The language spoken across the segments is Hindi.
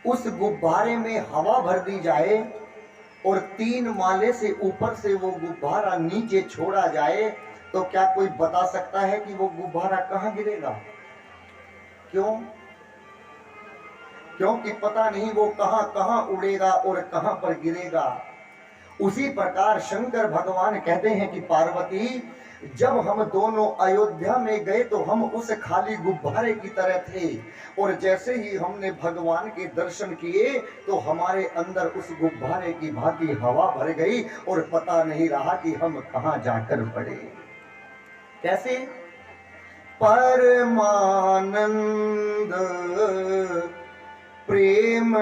उस गुब्बारे में हवा भर दी जाए और 3 माले से ऊपर से वो गुब्बारा नीचे छोड़ा जाए, तो क्या कोई बता सकता है कि वो गुब्बारा कहां गिरेगा? क्यों? क्योंकि पता नहीं वो कहां कहां उड़ेगा और कहां पर गिरेगा। उसी प्रकार शंकर भगवान कहते हैं कि पार्वती, जब हम दोनों अयोध्या में गए तो हम उस खाली गुब्बारे की तरह थे, और जैसे ही हमने भगवान के दर्शन किए तो हमारे अंदर उस गुब्बारे की भांति हवा भर गई और पता नहीं रहा कि हम कहां जाकर पड़े। कैसे? परमानंद प्रेम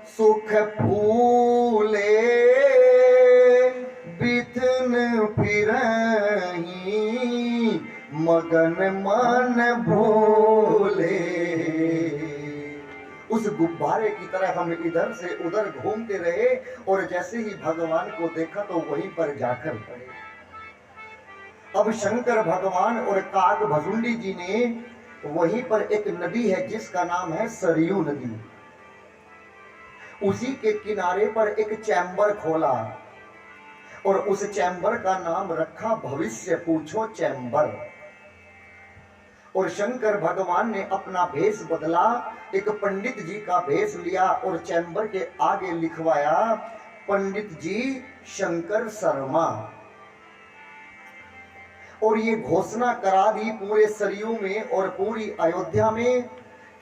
सुख फूले बिथन फिरही मगन मन भोले। उस गुब्बारे की तरह हम इधर से उधर घूमते रहे और जैसे ही भगवान को देखा तो वहीं पर जाकर पड़े। अब शंकर भगवान और काग भसुंडी जी ने वहीं पर एक नदी है जिसका नाम है सरयू नदी, उसी के किनारे पर एक चैम्बर खोला और उस चैम्बर का नाम रखा भविष्य पूछो चैम्बर। और शंकर भगवान ने अपना भेष बदला, एक पंडित जी का भेष लिया और चैम्बर के आगे लिखवाया पंडित जी शंकर शर्मा। और ये घोषणा करा दी पूरे सरयू में और पूरी अयोध्या में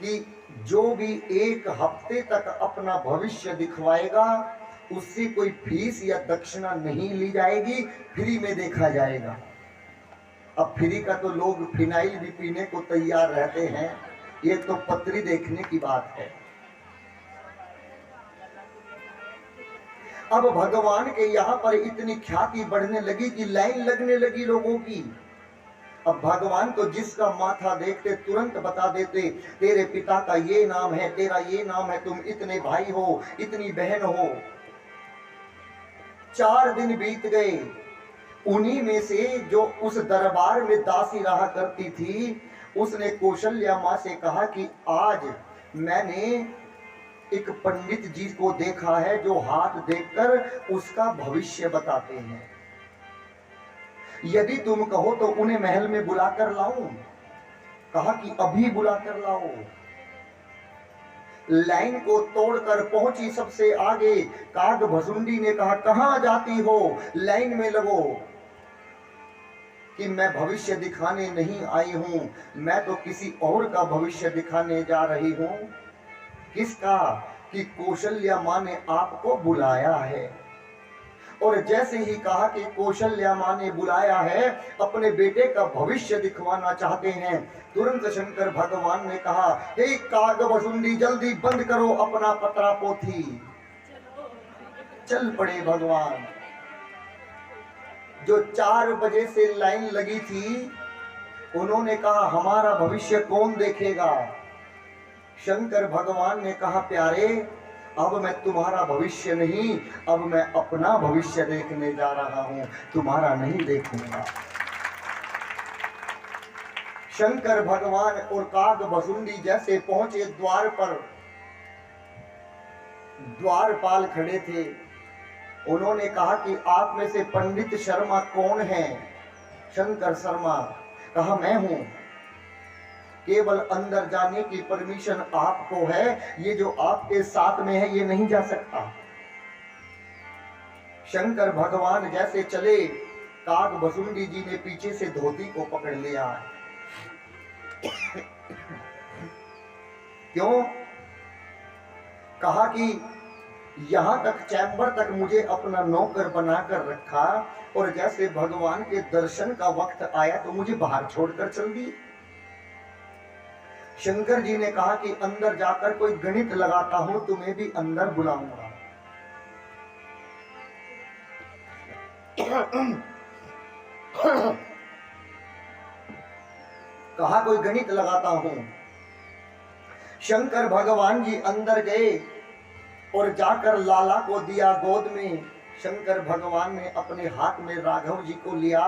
कि जो भी 1 हफ्ते तक अपना भविष्य दिखवाएगा उससे कोई फीस या दक्षिणा नहीं ली जाएगी, फ्री में देखा जाएगा। अब फ्री का तो लोग फिनाइल भी पीने को तैयार रहते हैं, ये तो पत्री देखने की बात है। अब भगवान के यहाँ पर इतनी ख्याति बढ़ने लगी कि लाइन लगने लगी लोगों की। अब भगवान तो जिसका माथा देखते तुरंत बता देते, तेरे पिता का ये नाम है, तेरा ये नाम है, तुम इतने भाई हो, इतनी बहन हो। 4 दिन बीत गए। उन्हीं में से जो उस दरबार में दासी रहा करती थी, उसने कौशल्या माँ से कहा कि आज मैंने एक पंडित जी को देखा है जो हाथ देखकर उसका भविष्य बताते हैं, यदि तुम कहो तो उन्हें महल में बुलाकर लाऊं। कहा कि अभी बुलाकर लाओ। लाइन को तोड़कर पहुंची सबसे आगे। काग भसुंडी ने कहा कहां जाती हो, लाइन में लगो। कि मैं भविष्य दिखाने नहीं आई हूं, मैं तो किसी और का भविष्य दिखाने जा रही हूं। किसका? कि कौशल्या माँ ने आपको बुलाया है। और जैसे ही कहा कि कौशल्या माँ ने बुलाया है, अपने बेटे का भविष्य दिखवाना चाहते हैं, तुरंत शंकर भगवान ने कहा हे काग भसुंडी, जल्दी बंद करो अपना पतरा पोथी। चल पड़े भगवान। जो 4 बजे से लाइन लगी थी, उन्होंने कहा हमारा भविष्य कौन देखेगा? शंकर भगवान ने कहा प्यारे, अब मैं तुम्हारा भविष्य नहीं, अब मैं अपना भविष्य देखने जा रहा हूं, तुम्हारा नहीं देखूंगा। शंकर भगवान और काग भसुंडी जैसे पहुंचे द्वार पर, द्वारपाल खड़े थे। उन्होंने कहा कि आप में से पंडित शर्मा कौन है? शंकर शर्मा। कहा मैं हूं। केवल अंदर जाने की परमिशन आपको है, ये जो आपके साथ में है ये नहीं जा सकता। शंकर भगवान जैसे चले, काग भसुंडी जी ने पीछे से धोती को पकड़ लिया। क्यों? कहा कि यहां तक चैम्बर तक मुझे अपना नौकर बनाकर रखा, और जैसे भगवान के दर्शन का वक्त आया तो मुझे बाहर छोड़कर चल दी। शंकर जी ने कहा कि अंदर जाकर कोई गणित लगाता हूं, तुम्हें भी अंदर बुलाऊंगा। कहा कोई गणित लगाता हूं। शंकर भगवान जी अंदर गए और जाकर लाला को दिया गोद में। शंकर भगवान ने अपने हाथ में राघव जी को लिया।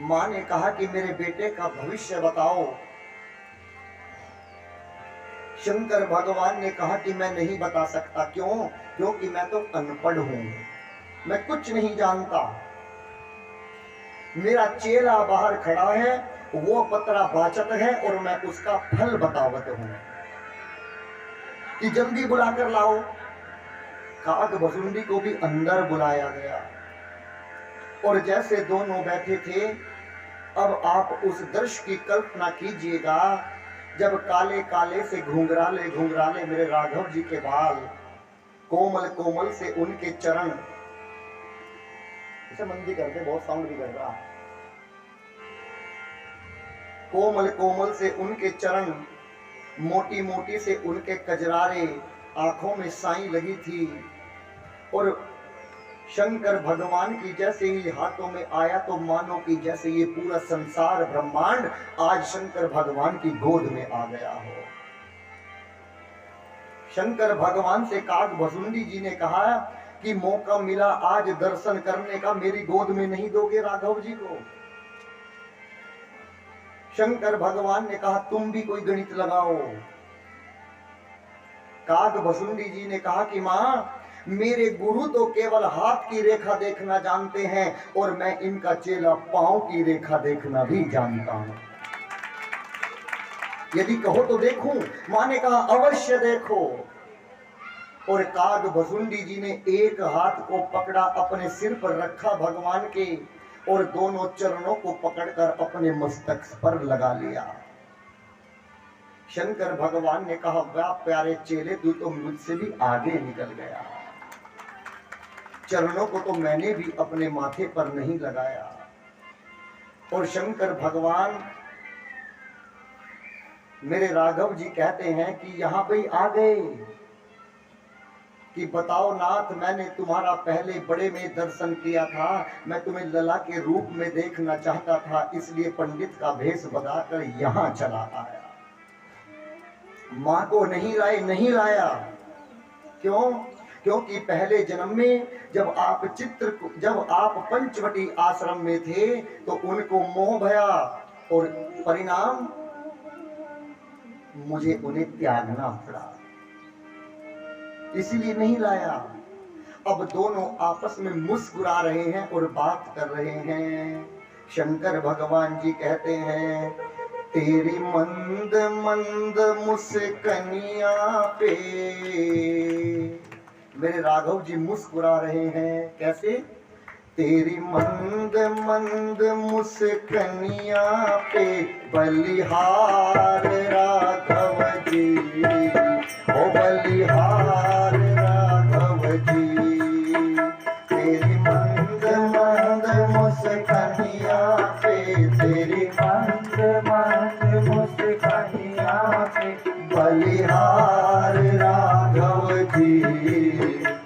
मां ने कहा कि मेरे बेटे का भविष्य बताओ। शंकर भगवान ने कहा कि मैं नहीं बता सकता। क्यों? क्योंकि मैं तो अनपढ़ हूं, मैं कुछ नहीं जानता। मेरा चेला बाहर खड़ा है, वो पतरा बाचत है और मैं उसका फल बतावत हूं कि जल्दी बुलाकर लाओ। काग भसुंडी को भी अंदर बुलाया गया और जैसे दोनों बैठे थे, अब आप उस दृश्य की कल्पना कीजिएगा, जब काले काले से घुंघराले घुंघराले मेरे राघव जी के बाल, कोमल कोमल से उनके चरण, इसे मंदी करते, बहुत साउंड भी कर रहा, कोमल कोमल से उनके चरण, मोटी मोटी से उनके कजरारे, आंखों में साई लगी थी और शंकर भगवान की जैसे ही हाथों में आया तो मानो कि जैसे ये पूरा संसार ब्रह्मांड आज शंकर भगवान की गोद में आ गया हो। शंकर भगवान से काग भसुंडी जी ने कहा कि मौका मिला आज दर्शन करने का, मेरी गोद में नहीं दोगे राघव जी को? शंकर भगवान ने कहा तुम भी कोई गणित लगाओ। काग भसुंडी जी ने कहा कि मां, मेरे गुरु तो केवल हाथ की रेखा देखना जानते हैं और मैं इनका चेला पांव की रेखा देखना भी जानता हूं। यदि कहो तो देखूं। मां ने कहा अवश्य देखो। और काग भसुंडी जी ने एक हाथ को पकड़ा, अपने सिर पर रखा भगवान के, और दोनों चरणों को पकड़कर अपने मस्तक पर लगा लिया। शंकर भगवान ने कहा वाह प्यारे चेले, तू तो मुझसे भी आगे निकल गया। चरणों को तो मैंने भी अपने माथे पर नहीं लगाया। और शंकर भगवान मेरे राघव जी कहते हैं कि यहां पे आ गए कि बताओ नाथ, मैंने तुम्हारा पहले बड़े में दर्शन किया था, मैं तुम्हें लला के रूप में देखना चाहता था, इसलिए पंडित का भेष बताकर यहां चला आया। मां को नहीं लाया। क्यों? क्योंकि पहले जन्म में जब आप पंचवटी आश्रम में थे तो उनको मोह भया और परिणाम मुझे उन्हें त्यागना पड़ा, इसलिए नहीं लाया। अब दोनों आपस में मुस्कुरा रहे हैं और बात कर रहे हैं। शंकर भगवान जी कहते हैं तेरी मंद मंद मुस्कनिया पे, मेरे राघव जी मुस्कुरा रहे हैं। कैसे? तेरी मंद मंद मुस्कनिया पे बलिहार राघव जी, ओ बलिहार राघव जी। तेरी मंद मंद मुस्कनिया पे, तेरी मंद मंद मुस्कनिया पे बलिहार राघव जी,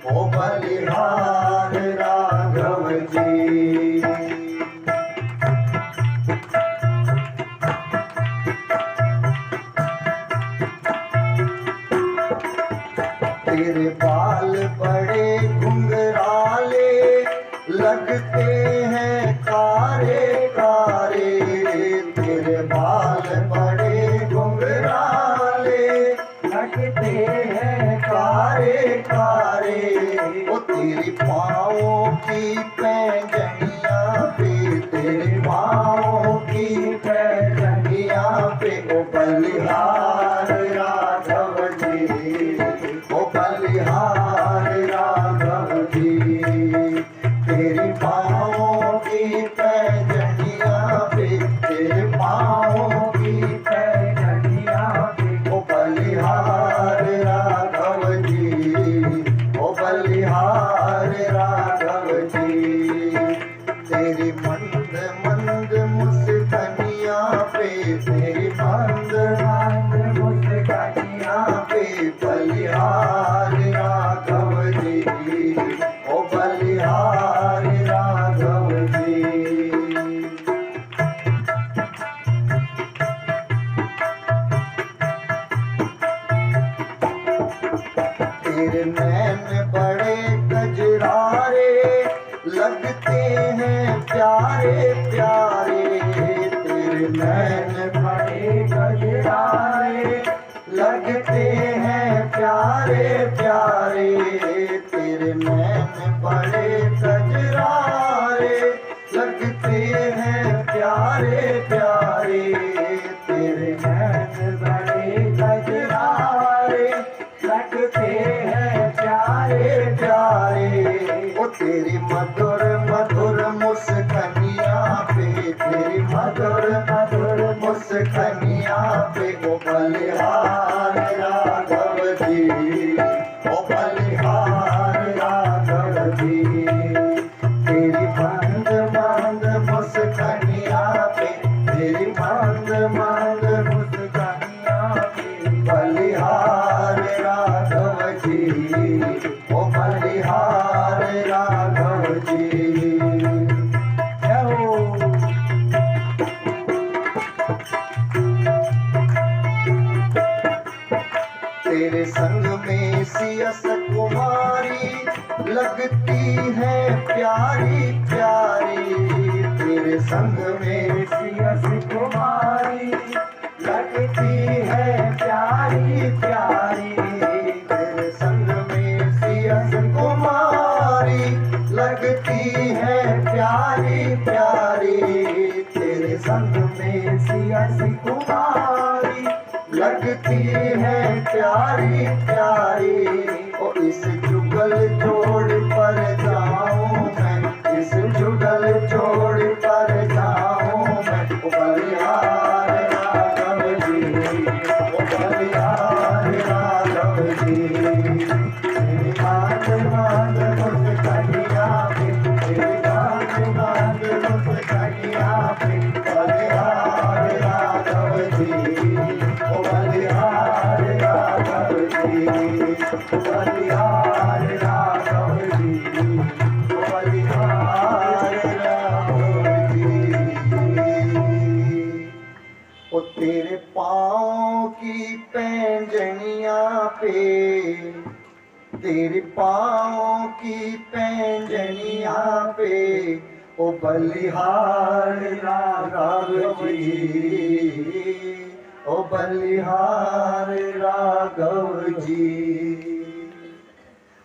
ओ बलिहार राघव जी। तेरे बाल बड़े घुंघराले लगते हैं कारे कारे, तेरे बाल बड़े घुंघराले लगते हैं कारे कारे। ओ तेरी पाँव की पैंजनिया पे, तेरे पाँव की पैंजनिया पे ओ बलिहार राघव जी, ओ बलिहार राघव जी। तेरी पाँव की पैंजनिया पे, तेरे पाँव की पैंजनिया पे ओ बलिहार राघव जी, ओ बलिहार राघव जी। तेरी मंद मंद मुस्कनिया पे, तेरी मंद मंद मुस्कनिया पे बलिहार राघव जी, ओ बलिहार राघव जी। तेरे नैन बड़े गजरारे लगते हैं प्यारे प्यारे, तेरे नैन बड़े गजरारे लगते हैं प्यारे प्यारे, तेरे नैन बड़े कजरारे, लगते हैं प्यारे प्यारे, तेरे नैन बड़े कजरारे, लगते हैं प्यारे प्यारे। ओ तेरी मधुर मधुर मुस्कानिया पे, तेरी मधुर मधुर मुस्कानिया पे, ओ बलिहार राघव जी, ओ बलिहार राघव जी, तेरी मंद मंद मुस्कानिया पे, तेरी मंद मंद मुस्कानिया पे, बलिहार राघव जी, ओ बलिहार राघव जी। तेरे संग में सियस कुमारी, लगती है प्यारी प्यारी, तेरे संग में सियस कुमारी, लगती है प्यारी प्यारी, तेरे संग में सियस कुमारी, लगती है प्यारी प्यारी, तेरे संग में सियस कुमारी, लगती है प्यारी प्यारी। ओ इस जुगल जोड़ पर जाऊं मैं, इस जुगल जोड़ पर जाऊं मैं, ओ बलिहार राघव जी, ओ बलिहार राघव जी, तेरी मांग मांग मुस्कानिया पे, तेरी मांग मांग मुस्कानिया पे, बलिहार राघव जी, ओ बलिहार राघव जी, ओ बलिहार राघव जी, ओ बलिहार राघव जी। ओ तेरे पाँव की पैंजनियां पे, तेरे पाँव की पैंजनियां पे, ओ बलिहार राघव जी, ओ बलिहार राघव जी।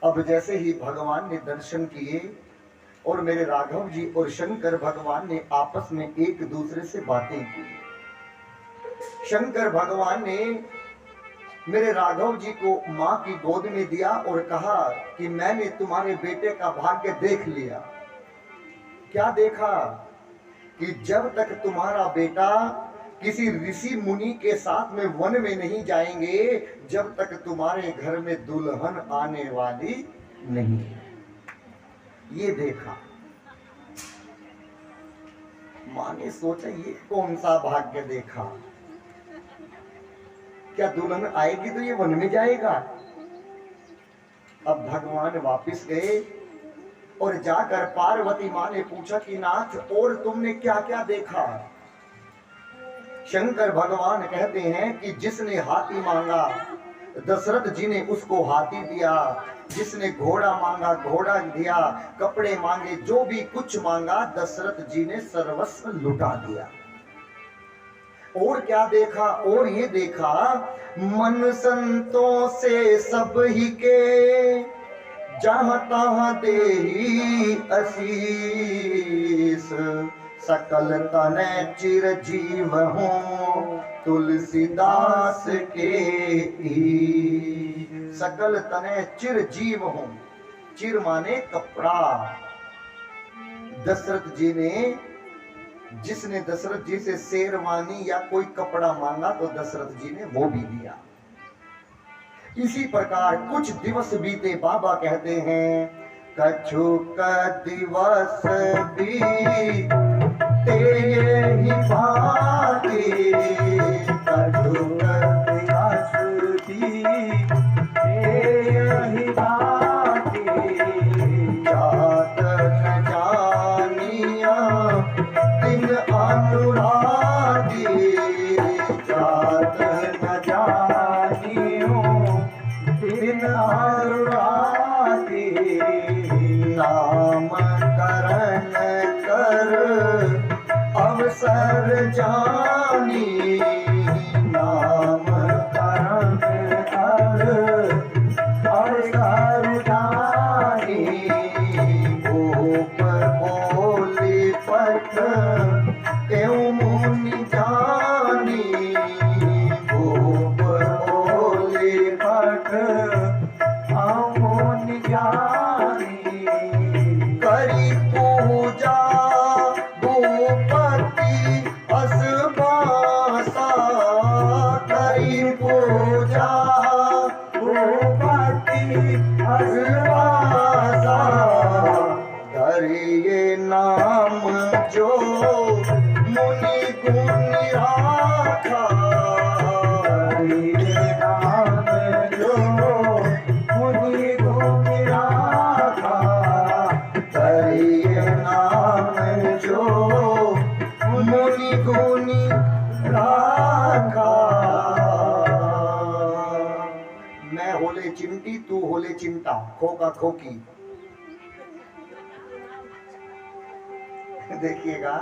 अब जैसे ही भगवान ने दर्शन किए और मेरे राघव जी और शंकर भगवान ने आपस में एक दूसरे से बातें की। शंकर भगवान ने मेरे राघव जी को मां की गोद में दिया और कहा कि मैंने तुम्हारे बेटे का भाग्य देख लिया। क्या देखा? कि जब तक तुम्हारा बेटा किसी ऋषि मुनि के साथ में वन में नहीं जाएंगे, जब तक तुम्हारे घर में दुल्हन आने वाली नहीं। ये देखा। मां ने सोचा ये कौन सा भाग्य देखा, क्या दुल्हन आएगी तो ये वन में जाएगा। अब भगवान वापस गए और जाकर पार्वती मां ने पूछा कि नाथ और तुमने क्या क्या देखा। शंकर भगवान कहते हैं कि जिसने हाथी मांगा दशरथ जी ने उसको हाथी दिया, जिसने घोड़ा मांगा घोड़ा दिया, कपड़े मांगे जो भी कुछ मांगा दशरथ जी ने सर्वस्व लुटा दिया। और क्या देखा? और ये देखा मन संतों से सब ही के, जहां तहां देही असीस, सकल तने चिरजीव हूँ तुलसीदास के ई। सकल तने चिरजीव हूँ, चिर माने कपड़ा। दशरथ जी ने, जिसने दशरथ जी से शेरवानी या कोई कपड़ा मांगा तो दशरथ जी ने वो भी दिया। इसी प्रकार कुछ दिवस बीते। बाबा कहते हैं कछु का दिवस भी तेरे ही भांति, कछु का दिवस भी तेरे ही भांति, जात न जानिया दिन अनुरागी, जात न जानियो दिन अनुरागी, नाम करण कर अवसर जानी, नाम करण मैं होले चिंटी तू होले चिंटा, खोका खोकी। देखिएगा,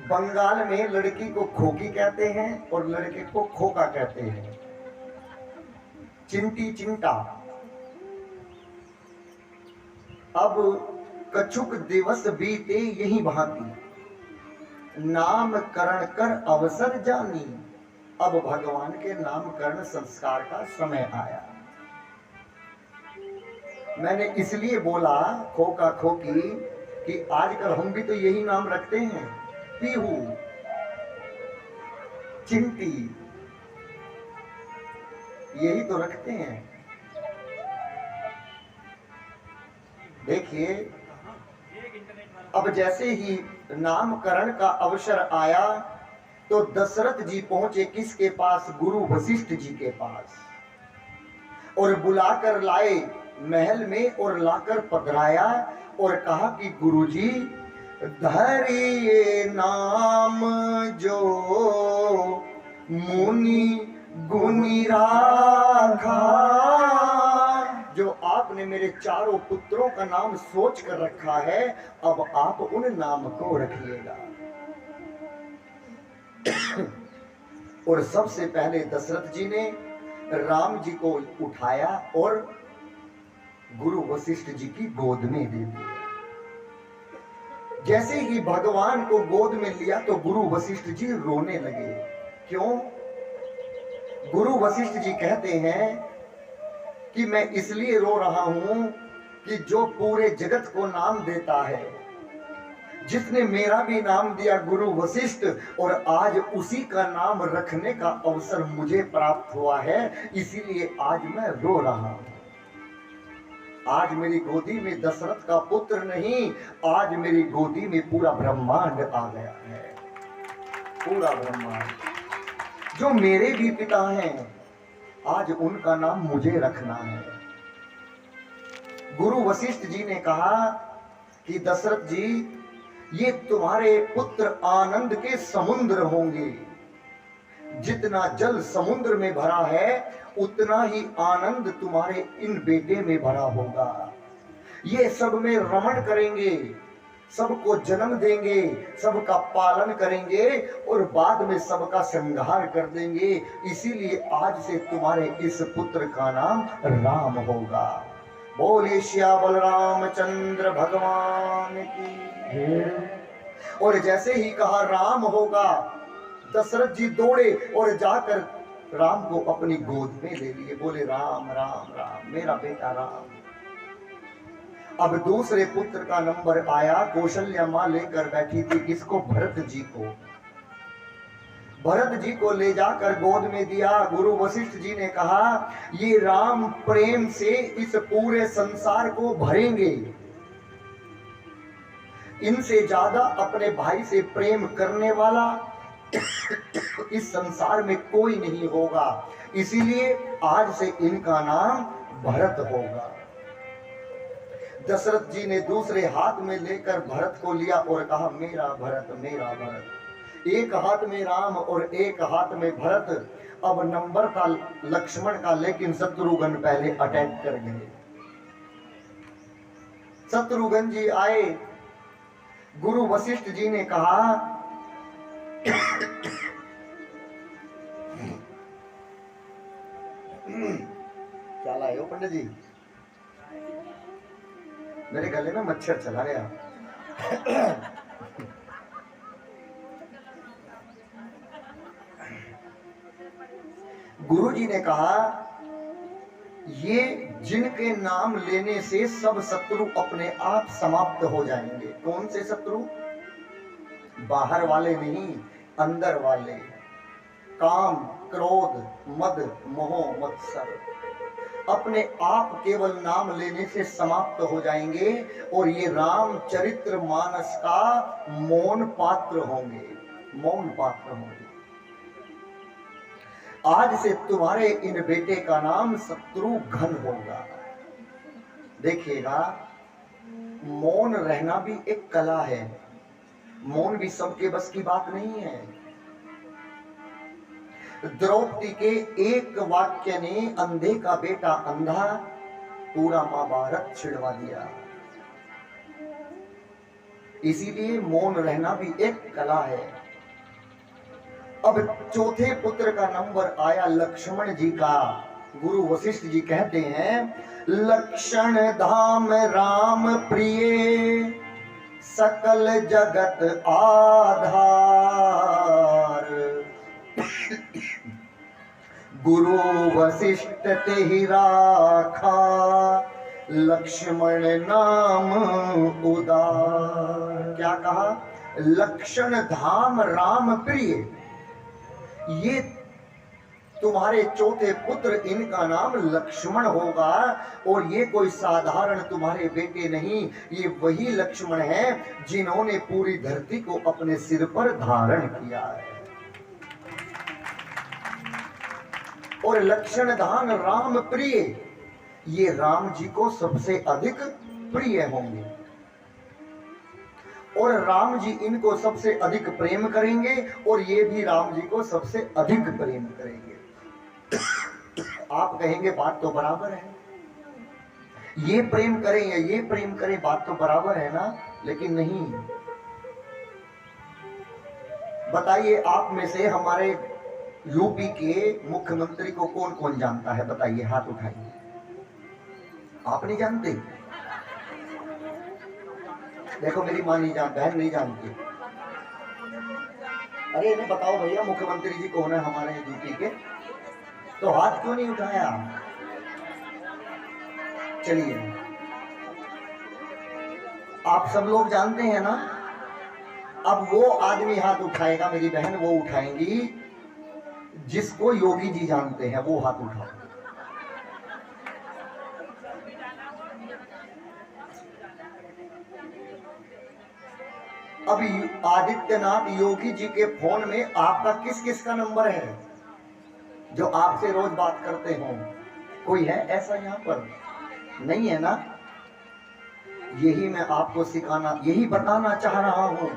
बंगाल में लड़की को खोकी कहते हैं और लड़के को खोका कहते हैं, चिंटी चिंटा। अब कछुक दिवस बीते यही भांति, नामकरण कर अवसर जानी। अब भगवान के नामकरण संस्कार का समय आया। मैंने इसलिए बोला खोका खोकी कि आजकल हम भी तो यही नाम रखते हैं, पीहू, चिंटी, यही तो रखते हैं। देखिए, अब जैसे ही नामकरण का अवसर आया तो दशरथ जी पहुंचे किसके पास? गुरु वशिष्ठ जी के पास, और बुलाकर लाए महल में और लाकर पधराया और कहा कि गुरुजी, धरिए नाम जो मुनि गुनी राखा। जो आपने मेरे चारों पुत्रों का नाम सोच कर रखा है, अब आप उन नाम को रखिएगा। और सबसे पहले दशरथ जी ने राम जी को उठाया और गुरु वशिष्ठ जी की गोद में दे दिया। जैसे ही भगवान को गोद में लिया तो गुरु वशिष्ठ जी रोने लगे। क्यों? गुरु वशिष्ठ जी कहते हैं कि मैं इसलिए रो रहा हूं कि जो पूरे जगत को नाम देता है, जिसने मेरा भी नाम दिया गुरु वशिष्ठ, और आज उसी का नाम रखने का अवसर मुझे प्राप्त हुआ है, इसीलिए आज मैं रो रहा हूं। आज मेरी गोदी में दशरथ का पुत्र नहीं, आज मेरी गोदी में पूरा ब्रह्मांड आ गया है, पूरा ब्रह्मांड। जो मेरे भी पिता हैं, आज उनका नाम मुझे रखना है। गुरु वशिष्ठ जी ने कहा कि दशरथ जी, ये तुम्हारे पुत्र आनंद के समुद्र होंगे। जितना जल समुद्र में भरा है, उतना ही आनंद तुम्हारे इन बेटे में भरा होगा। ये सब में रमण करेंगे, सबको जन्म देंगे, सबका पालन करेंगे और बाद में सबका संहार कर देंगे। इसीलिए आज से तुम्हारे इस पुत्र का नाम राम होगा। बोले श्याम रामचंद्र भगवान की। और जैसे ही कहा राम होगा, दशरथ जी दौड़े और जाकर राम को अपनी गोद में ले लिए। बोले राम राम राम, मेरा बेटा राम। अब दूसरे पुत्र का नंबर आया। कौशल्या मां लेकर बैठी थी किसको? भरत जी को। भरत जी को ले जाकर गोद में दिया। गुरु वशिष्ठ जी ने कहा, ये राम प्रेम से इस पूरे संसार को भरेंगे। इनसे ज्यादा अपने भाई से प्रेम करने वाला इस संसार में कोई नहीं होगा। इसीलिए आज से इनका नाम भरत होगा। दशरथ जी ने दूसरे हाथ में लेकर भरत को लिया और कहा, मेरा भरत, मेरा भरत। एक हाथ में राम और एक हाथ में भरत। अब नंबर था लक्ष्मण का, लेकिन शत्रुघ्न पहले अटैक कर गए। शत्रुघ्न जी आए। गुरु वशिष्ठ जी ने कहा, क्या लाए हो पंडित जी? मेरे गले में मच्छर चला गया। गुरु जी ने कहा, ये जिनके नाम लेने से सब शत्रु अपने आप समाप्त हो जाएंगे। कौन से शत्रु? बाहर वाले नहीं, अंदर वाले। काम, क्रोध, मद, मोह, मत्सर अपने आप केवल नाम लेने से समाप्त हो जाएंगे और ये रामचरित्र मानस का मौन पात्र होंगे, मौन पात्र होंगे। आज से तुम्हारे इन बेटे का नाम शत्रुघ्न होगा। देखिएगा, मौन रहना भी एक कला है। मौन भी सबके बस की बात नहीं है। द्रौपदी के एक वाक्य ने अंधे का बेटा अंधा पूरा महाभारत छिड़वा दिया। इसीलिए मौन रहना भी एक कला है। अब चौथे पुत्र का नंबर आया लक्ष्मण जी का। गुरु वशिष्ठ जी कहते हैं, लक्षण धाम राम प्रिय सकल जगत आधार। गुरु वशिष्ठ ते ही राखा लक्ष्मण नाम उदार। क्या कहा? लक्षण धाम राम प्रिय, ये तुम्हारे चौथे पुत्र, इनका नाम लक्ष्मण होगा। और ये कोई साधारण तुम्हारे बेटे नहीं, ये वही लक्ष्मण हैं जिन्होंने पूरी धरती को अपने सिर पर धारण किया है। और लक्षण धाम राम प्रिय, ये राम जी को सबसे अधिक प्रिय होंगे और राम जी इनको सबसे अधिक प्रेम करेंगे और ये भी राम जी को सबसे अधिक प्रेम करेंगे। आप कहेंगे बात तो बराबर है, ये प्रेम करें या ये प्रेम करें, बात तो बराबर है ना। लेकिन नहीं। बताइए, आप में से हमारे यूपी के मुख्यमंत्री को कौन कौन जानता है? बताइए, हाथ उठाइए। आप नहीं जानते? देखो, मेरी माँ नहीं जानती, बहन नहीं जानती। अरे इन्हें बताओ भैया, मुख्यमंत्री जी कौन है हमारे यूपी के? तो हाथ क्यों नहीं उठाया? चलिए, आप सब लोग जानते हैं ना। अब वो आदमी हाथ उठाएगा, मेरी बहन वो उठाएंगी जिसको योगी जी जानते हैं, वो हाथ उठाओ। अभी आदित्यनाथ योगी जी के फोन में आपका किस किस का नंबर है जो आपसे रोज बात करते हो? कोई है ऐसा यहाँ पर? नहीं है ना। यही मैं आपको सिखाना, यही बताना चाह रहा हूं।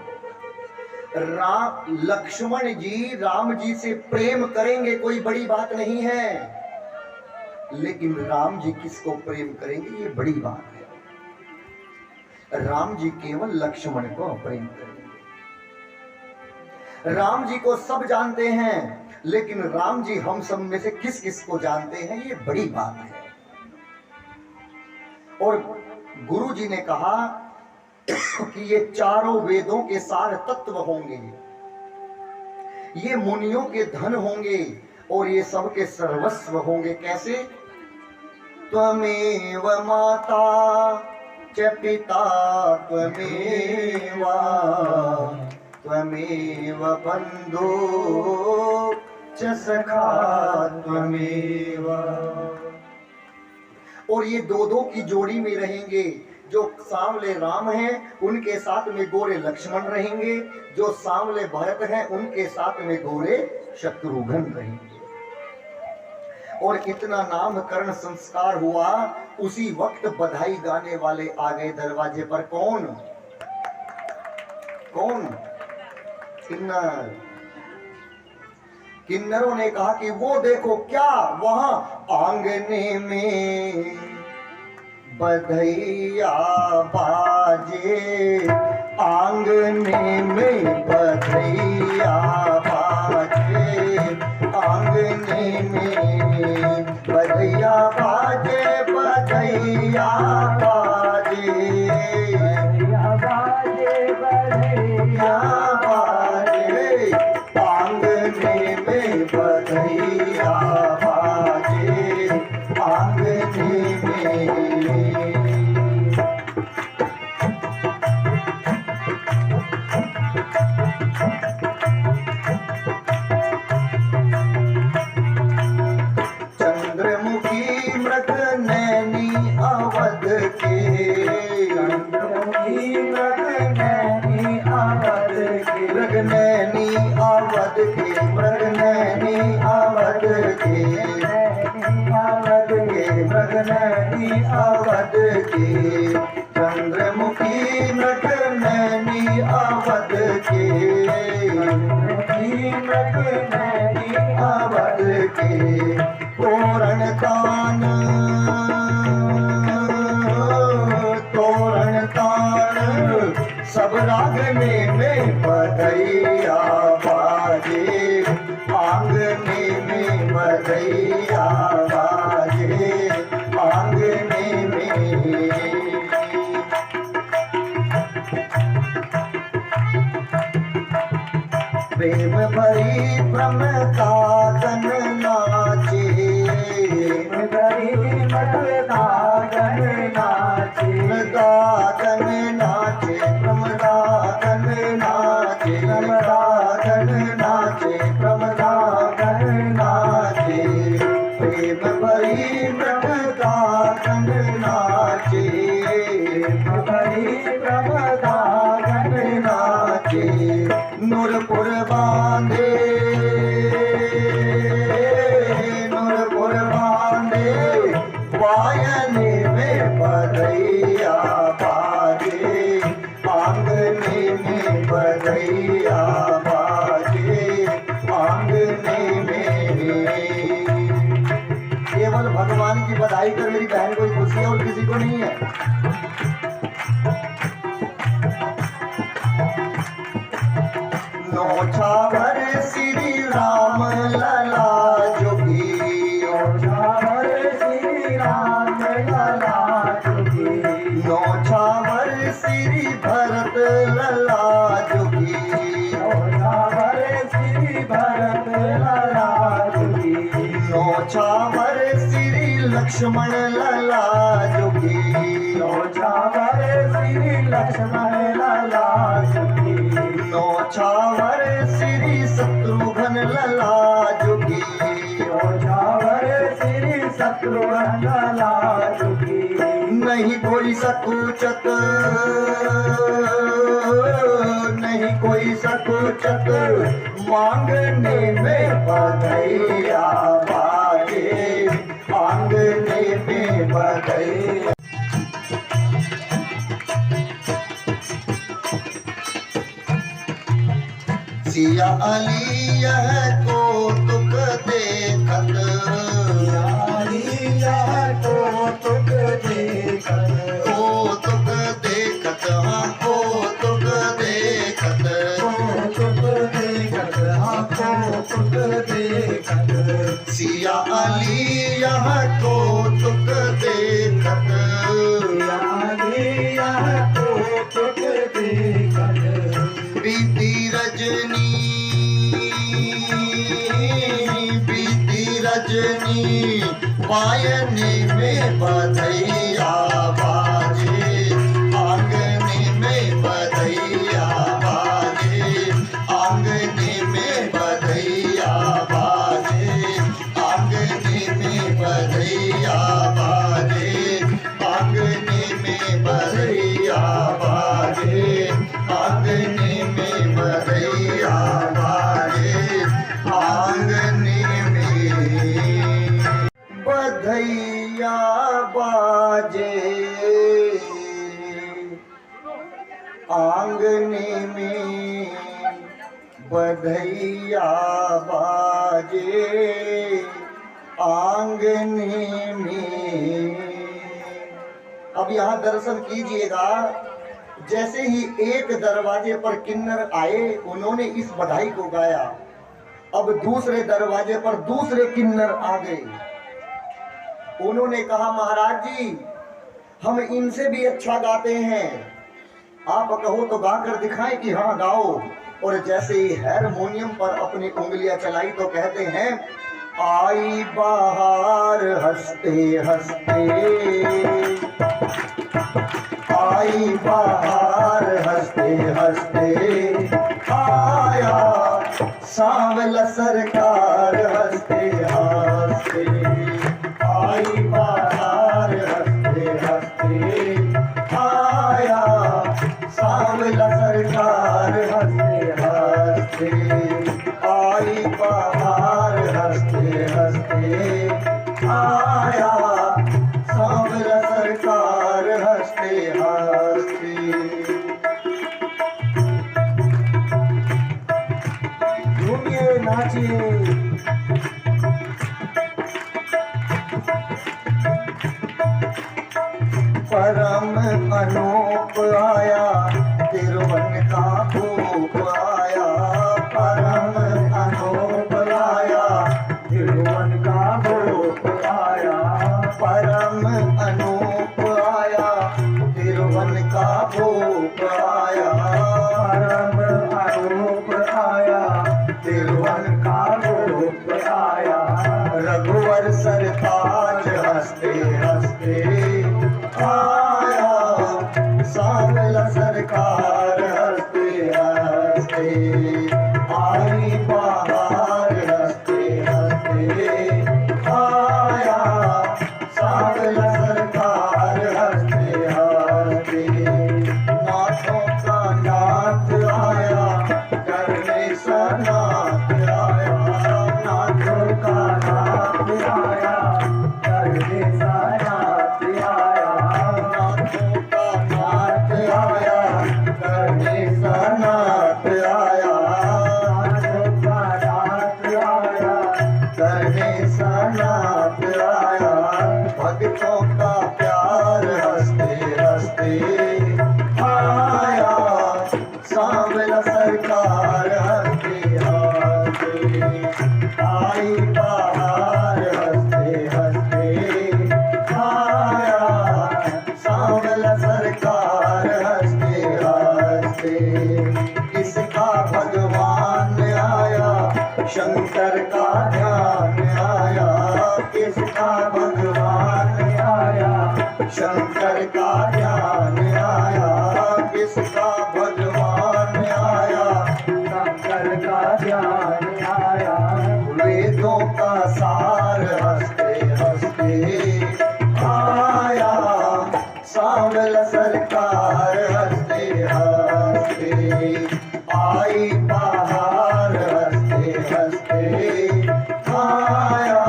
लक्ष्मण जी राम जी से प्रेम करेंगे, कोई बड़ी बात नहीं है, लेकिन राम जी किसको प्रेम करेंगे ये बड़ी बात है। राम जी केवल लक्ष्मण को प्रेम करेंगे। राम जी को सब जानते हैं, लेकिन राम जी हम सब में से किस किस को जानते हैं ये बड़ी बात है। और गुरु जी ने कहा कि ये चारों वेदों के सार तत्व होंगे, ये मुनियों के धन होंगे और ये सबके सर्वस्व होंगे। कैसे? त्वमेव माता च पिता त्वमेवा त्वमेव बंधु च सखा त्वमेवा। और ये दो दो की जोड़ी में रहेंगे। जो सांवले राम हैं उनके साथ में गोरे लक्ष्मण रहेंगे, जो सांवले भरत हैं उनके साथ में गोरे शत्रुघ्न रहेंगे। और इतना नामकरण संस्कार हुआ, उसी वक्त बधाई गाने वाले आ गए दरवाजे पर। कौन? कौन? किन्नर। किन्नरों ने कहा कि वो देखो क्या वहां आंगने में बधैया बाजे, आंगने में बधैया बाजे, आंगने में बधैया बाजे, बधैया बाजे, बधैया बाजे, बधैया बाजे, आंगने में बधैया बाजे, आंगने में। चंद्रमुखी मृग नैनी अवध के, चंद्रमुखी मृग नैनी अवध के, मृग नैनी अवध के, मृग नैनी अवध के, अवध के, मृग नैनी अवध के, चंद्रमुखी मृग नैनी अवध के, चंद्रमुखी मृग नैनी अवध के तोरण तान सब रागने में बधैया बाजे आंगने में बधैया बाजे आंगने में प्रेम भरी प्रमदागन नाचे प्रेम भरी प्रमदागन नाचे प्रमदागन नाचे प्रमदागन नाचे प्रमदागन नाचे प्रमदागन नाचे प्रेम भरी प्रमदागन नाचे भरी प्रमदागन नाचे नूरपुर बांधे वायने में बधैया बाजे आंगने में बधैया बाजे आंगने में। केवल भगवान की बधाई कर मेरी बहन को खुशी है और किसी को नहीं है। नौछावर श्री राम लला जोगी नौछावर श्री राम लला जोगी नौछावर श्री भरत लला जोगी नौछावर श्री भरत लला जोगी नौछावर श्री लक्ष्मण लला जोगी नौछावर श्री लक्ष्मण लला जोगी नौछावर श्री शत्रुघ्न लला जोगी नौछावर श्री शत्रुघ्न लला जोगी नहीं कोई सकुचत नहीं कोई सकुचत मांगने में बधैया बाजे आंगने में बधैया। सिया अली यह कौतुक देखत कौतुक देखत कौतुक देखत हाँ कौतुक देखत कौतुक देखत हाँ कौतुक देखत सिया अली यह कौतुक देखत सिया अली यह कौतुक देखत बीती रजनी वायने में बधैया बाजे आंगने में बधैया बाजे आंगने में बधैया बाजे आंगने में बधैया बाजे आंगने में बधैया बाजे आंगने में बधैया बाजे आंगने बधैया बाजे आंगने में बधैया बाजे आंगने में। अब यहाँ दर्शन कीजिएगा, जैसे ही एक दरवाजे पर किन्नर आए उन्होंने इस बधाई को गाया, अब दूसरे दरवाजे पर दूसरे किन्नर आ गए। उन्होंने कहा महाराज जी हम इनसे भी अच्छा गाते हैं, आप कहो तो गाकर दिखाएं कि हाँ गाओ। और जैसे ही हारमोनियम पर अपनी उंगलियां चलाई तो कहते हैं आई बाहर हंसते हंसते आई बाहर हंसते हंसते आया सांवला सरकार हंसते हंसते आई बाहर हंसते हंसते आया सांवला सरकार हंसते हंसते आई बाहर हंसते हंसते आया सांवला सरकार हंसते हंसते। झूमिए नाचिए। परम अनूप आया, तिरुवन का भूप आया। परम अनूप आया, तिरुवन का भूप आया। परम अनूप आया, तिरुवन का भूप आया। परम अनूप आया, तिरुवन का भूप आया। रघुवर सरताज हंसते हंसते आया, सांवला सरकार हंसते हंसते आई बहार। हंसते हंसते आया, सांवला सरकार हंसते हंसते। नाथों का नाथ आया, करने सनाथ आया। नाथों का नाथ आया, करने सनाथ आया। नाथों का नाथ आया, करने सनाथ आया। नाथों का नाथ आया, करने सनाथ आया। भक्तों का प्यार हंसते हंसते आया, सांवला सरकार हंसते हंसते आई बहार। हंसते हंसते आया, सांवला सरकार हंसते हंसते। किसका भगवान आया, शंकर का ध्यान आया। किसका भगवान आया, शंकर का ध्यान आया। किसका भगवान आया, शंकर का ध्यान आया। वेदों का सार हंसते हंसते आया, सांवला सरकार हंसते हंसते आई बहार। हंसते हंसते आया,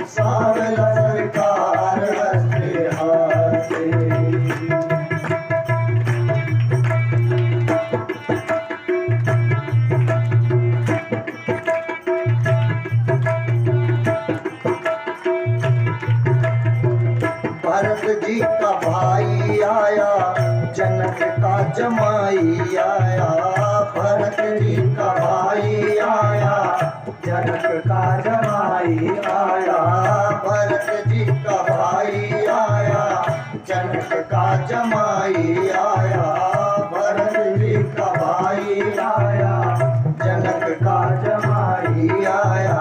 सांवला सरकार हंसते हंसते। भरत जी का भाई आया, जनक का जमाई आया। भरत जी का भाई आया, जनक का जमाई आया। भरत जी का भाई आया, जनक का जमाई आया। भरत जी का भाई आया, जनक का जमाई आया।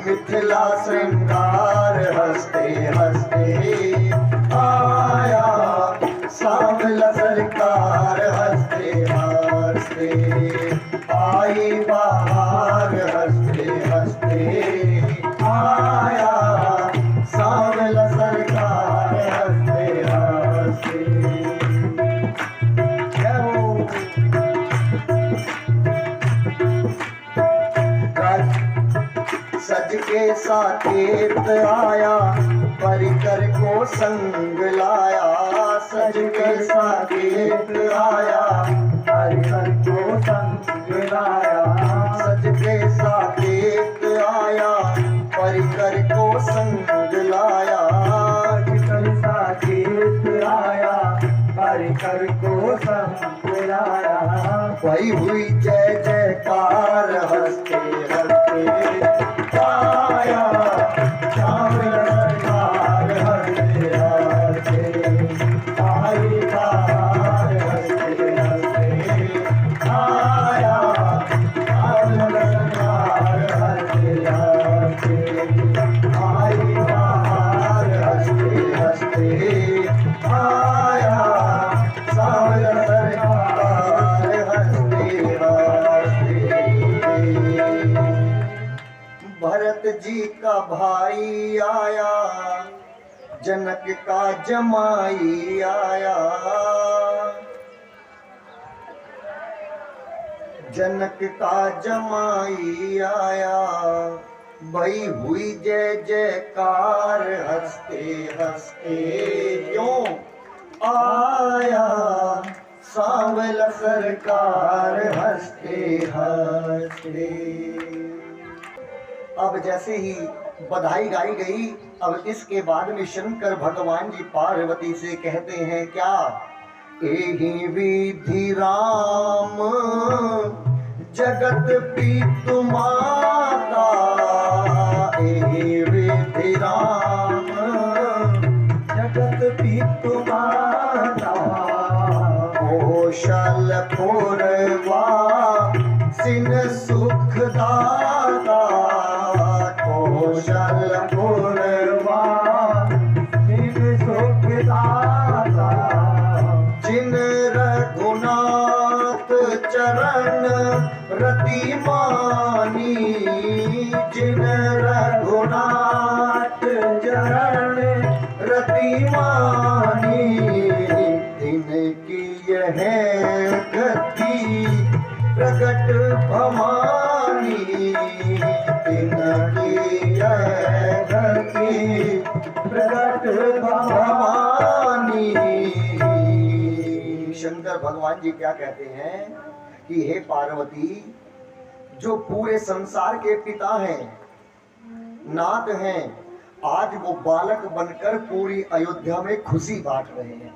मिथिला श्रृंगार हंसते हंसते आया, सांवला सरकार हंसते हंसते आई बहार। हंसते हंसते आया, सांवला सरकार हंसते हंसते। सज के साकेत आया, परिकर को संग लाया। सज के साकेत आया, परिकर को संग लाया। सज के साकेत आया, परिकर को संग लाया। परिकर साकेत आया, परिकर को संग लाया। वही हुई जय जयकार हंसते हंसते आया, सांवला सरकार हंसते हंसते आई बहार। हंसते हंसते आया, सांवला सरकार हंसते हंसते आई बहार। हंसते हंसते आया, सांवला सरकार हंसते हंसते। भरत जी का भाई आया, जनक का जमाई आया। जनक का जमाई आया, भई हुई जय जयकार। हंसते हंसते क्यों आया, सांवला सरकार हंसते हंसते। अब जैसे ही बधाई गाई गई। अब इसके बाद में शंकर भगवान जी पार्वती से कहते हैं क्या, एहि विधि राम जगत पीतु माता, एहि विधि राम जगत पीतु माता, कौशलपुर वासिन सुख दाता, कौशलपुर वासिन सुख दाता, जिन रघुनाथ चरण रति मानी, जिन रघुनाथ चरण रति मानी, तिनकी यह गति प्रकट भवानी, तिनकी यह गति प्रकट भवानी। शंकर भगवान जी क्या कहते हैं कि हे पार्वती, जो पूरे संसार के पिता हैं, नाथ हैं, आज वो बालक बनकर पूरी अयोध्या में खुशी बांट रहे हैं।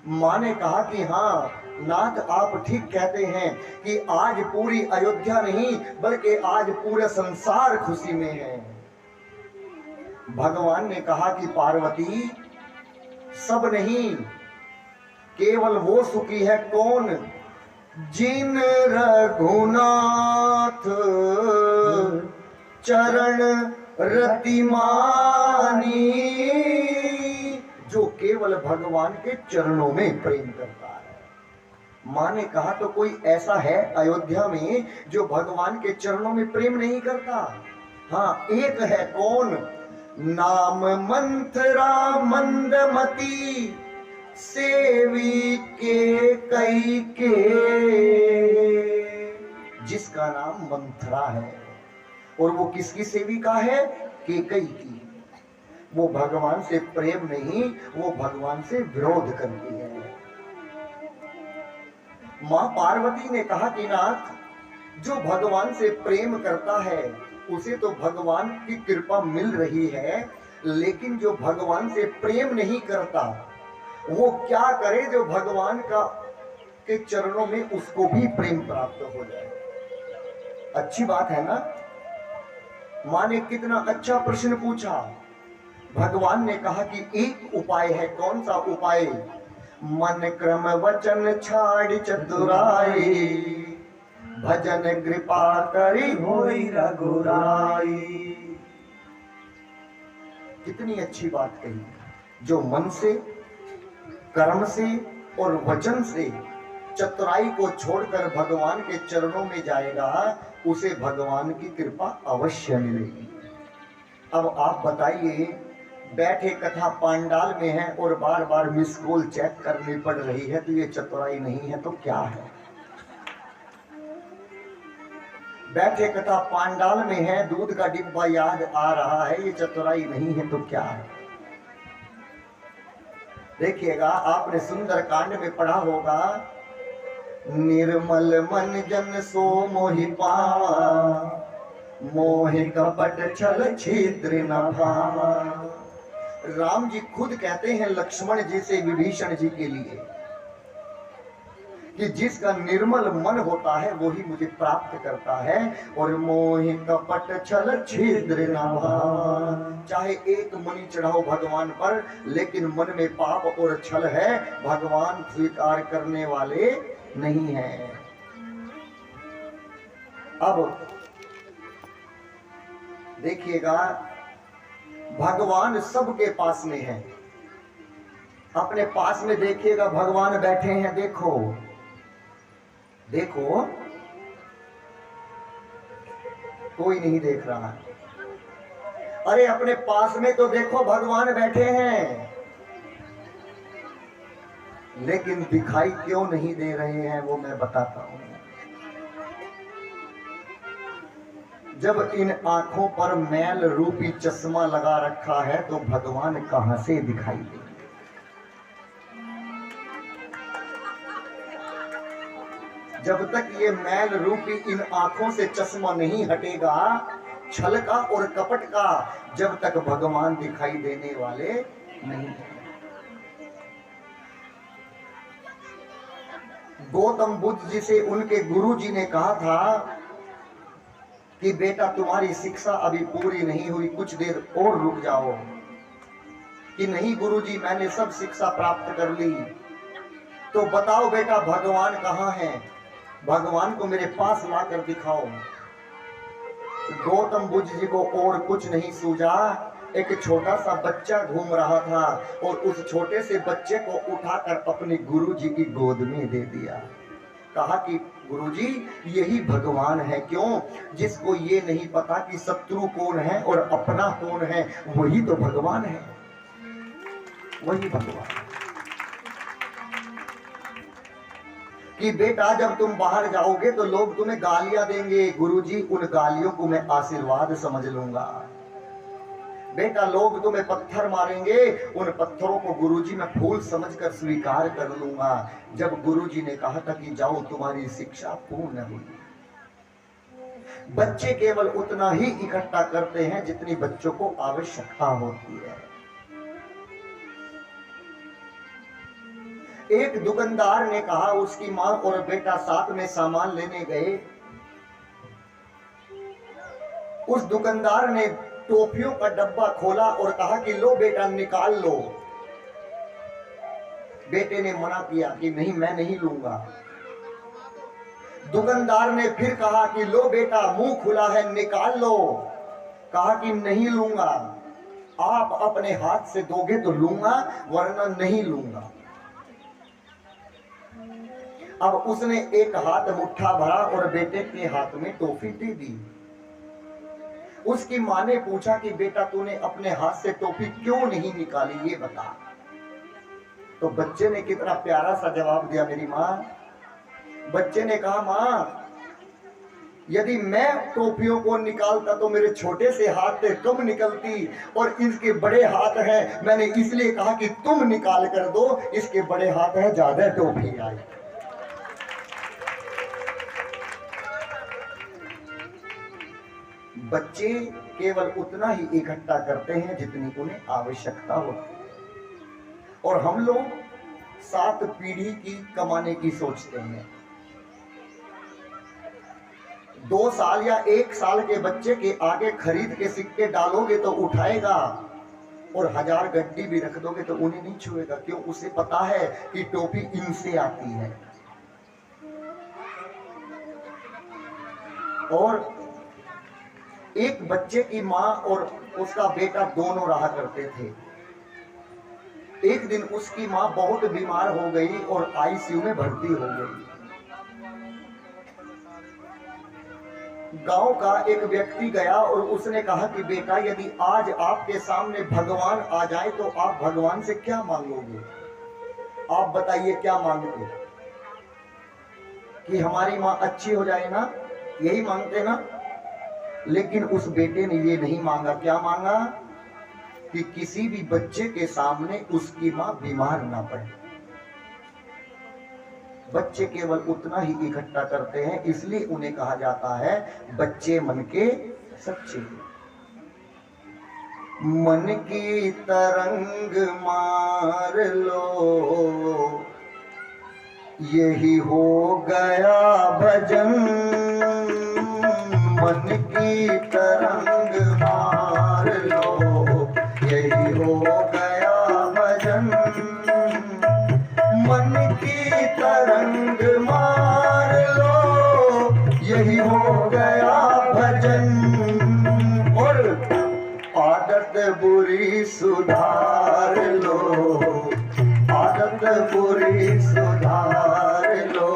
मां ने कहा कि हाँ नाथ, आप ठीक कहते हैं कि आज पूरी अयोध्या नहीं बल्कि आज पूरा संसार खुशी में है। भगवान ने कहा कि पार्वती, सब नहीं, केवल वो सुखी है कौन, जिन रघुनाथ चरण रति मानी, जो केवल भगवान के चरणों में प्रेम करता है। मां ने कहा तो कोई ऐसा है अयोध्या में जो भगवान के चरणों में प्रेम नहीं करता? हाँ, एक है। कौन? नाम मंथरा मंदमती सेवी के कई के, जिसका नाम मंथरा है और वो किसकी सेविका है? केकई की। वो भगवान से प्रेम नहीं, वो भगवान से विरोध करती है। मां पार्वती ने कहा कि नाथ, जो भगवान से प्रेम करता है उसे तो भगवान की कृपा मिल रही है, लेकिन जो भगवान से प्रेम नहीं करता वो क्या करे जो भगवान का के चरणों में उसको भी प्रेम प्राप्त हो जाए। अच्छी बात है ना? मां ने कितना अच्छा प्रश्न पूछा। भगवान ने कहा कि एक उपाय है। कौन सा उपाय? मन क्रम वचन छाड़ चतुराई, भजन कृपा करी होई रघुराई। कितनी अच्छी बात कही। जो मन से, कर्म से और वचन से चतुराई को छोड़कर भगवान के चरणों में जाएगा, उसे भगवान की कृपा अवश्य मिलेगी। अब आप बताइए, बैठे कथा पांडाल में है और बार बार मिस कॉल चेक करनी पड़ रही है, तो ये चतुराई नहीं है तो क्या है? बैठे कथा पांडाल में है, दूध का डिब्बा याद आ रहा है, ये चतुराई नहीं है तो क्या है? देखिएगा, आपने सुंदर कांड में पढ़ा होगा, निर्मल मन जन सो मोहि पावा, मोहि कपट छल छिद्र न भावा। राम जी खुद कहते हैं लक्ष्मण जी से विभीषण जी के लिए कि जिसका निर्मल मन होता है वो ही मुझे प्राप्त करता है, और मोहि कपट छल छिद्र न भावा। चाहे एक मुनि चढ़ाओ भगवान पर, लेकिन मन में पाप और छल है, भगवान स्वीकार करने वाले नहीं है। अब देखिएगा, भगवान सबके पास में है। अपने पास में देखिएगा, भगवान बैठे हैं। देखो देखो, कोई नहीं देख रहा। अरे अपने पास में तो देखो, भगवान बैठे हैं, लेकिन दिखाई क्यों नहीं दे रहे हैं वो मैं बताता हूं। जब इन आंखों पर मैल रूपी चश्मा लगा रखा है तो भगवान कहां से दिखाई देंगे? जब तक ये मैल रूपी इन आंखों से चश्मा नहीं हटेगा, छल का और कपट का, जब तक भगवान दिखाई देने वाले नहीं हैं। गौतम बुद्ध जी से उनके गुरु जी ने कहा था कि बेटा तुम्हारी शिक्षा अभी पूरी नहीं हुई, कुछ देर और रुक जाओ। कि नहीं गुरुजी, मैंने सब शिक्षा प्राप्त कर ली। तो बताओ बेटा भगवान कहाँ है, भगवान को मेरे पास लाकर दिखाओ। गौतम बुद्ध जी को और कुछ नहीं सूझा, एक छोटा सा बच्चा घूम रहा था और उस छोटे से बच्चे को उठाकर अपने गुरु जी की गोद में दे दिया। कहा कि गुरुजी यही भगवान है। क्यों? जिसको ये नहीं पता कि शत्रु कौन है और अपना कौन है, वही तो भगवान है, वही भगवान। कि बेटा जब तुम बाहर जाओगे तो लोग तुम्हें गालियां देंगे, गुरुजी उन गालियों को मैं आशीर्वाद समझ लूंगा। बेटा लोग तुम्हें पत्थर मारेंगे, उन पत्थरों को गुरुजी मैं फूल समझकर स्वीकार कर लूंगा। जब गुरुजी ने कहा था कि जाओ तुम्हारी शिक्षा पूर्ण हुई। बच्चे केवल उतना ही इकट्ठा करते हैं जितनी बच्चों को आवश्यकता होती है। एक दुकानदार ने कहा, उसकी मां और बेटा साथ में सामान लेने गए। उस दुकानदार ने टॉफियों का डब्बा खोला और कहा कि लो बेटा निकाल लो। बेटे ने मना किया कि नहीं मैं नहीं लूंगा। दुकानदार ने फिर कहा कि लो बेटा मुंह खुला है निकाल लो। कहा कि नहीं लूंगा, आप अपने हाथ से दोगे तो लूंगा वरना नहीं लूंगा। अब उसने एक हाथ मुट्ठा भरा और बेटे के हाथ में टॉफी दे दी। उसकी मां ने पूछा कि बेटा तूने अपने हाथ से टॉफी क्यों नहीं निकाली, ये बता। तो बच्चे ने कितना प्यारा सा जवाब दिया, मेरी मां। बच्चे ने कहा मां यदि मैं टोपियों को निकालता तो मेरे छोटे से हाथ से कम निकलती और इसके बड़े हाथ हैं, मैंने इसलिए कहा कि तुम निकाल कर दो, इसके बड़े हाथ हैं ज्यादा टोपी आई। बच्चे केवल उतना ही इकट्ठा करते हैं जितनी उन्हें आवश्यकता होती है और हम लोग 7 पीढ़ी की कमाने की सोचते हैं। 2 साल या 1 साल के बच्चे के आगे खरीद के सिक्के डालोगे तो उठाएगा और 1000 गड्डी भी रख दोगे तो उन्हें नहीं छुएगा। क्यों? उसे पता है कि टोपी इनसे आती है। और एक बच्चे की मां और उसका बेटा दोनों रहा करते थे। एक दिन उसकी मां बहुत बीमार हो गई और आईसीयू में भर्ती हो गई। गांव का एक व्यक्ति गया और उसने कहा कि बेटा यदि आज आपके सामने भगवान आ जाए तो आप भगवान से क्या मांगोगे? आप बताइए क्या मांगते? कि हमारी मां अच्छी हो जाए ना, यही मांगते ना। लेकिन उस बेटे ने ये नहीं मांगा। क्या मांगा? कि किसी भी बच्चे के सामने उसकी मां बीमार ना पड़े। बच्चे केवल उतना ही इकट्ठा करते हैं, इसलिए उन्हें कहा जाता है बच्चे मन के सच्चे। मन की तरंग मार लो, यही हो गया भजन। मन की तरंग मार लो, यही हो गया भजन। मन की तरंग मार लो, यही हो गया भजन। और आदत बुरी सुधार लो, आदत बुरी सुधार लो,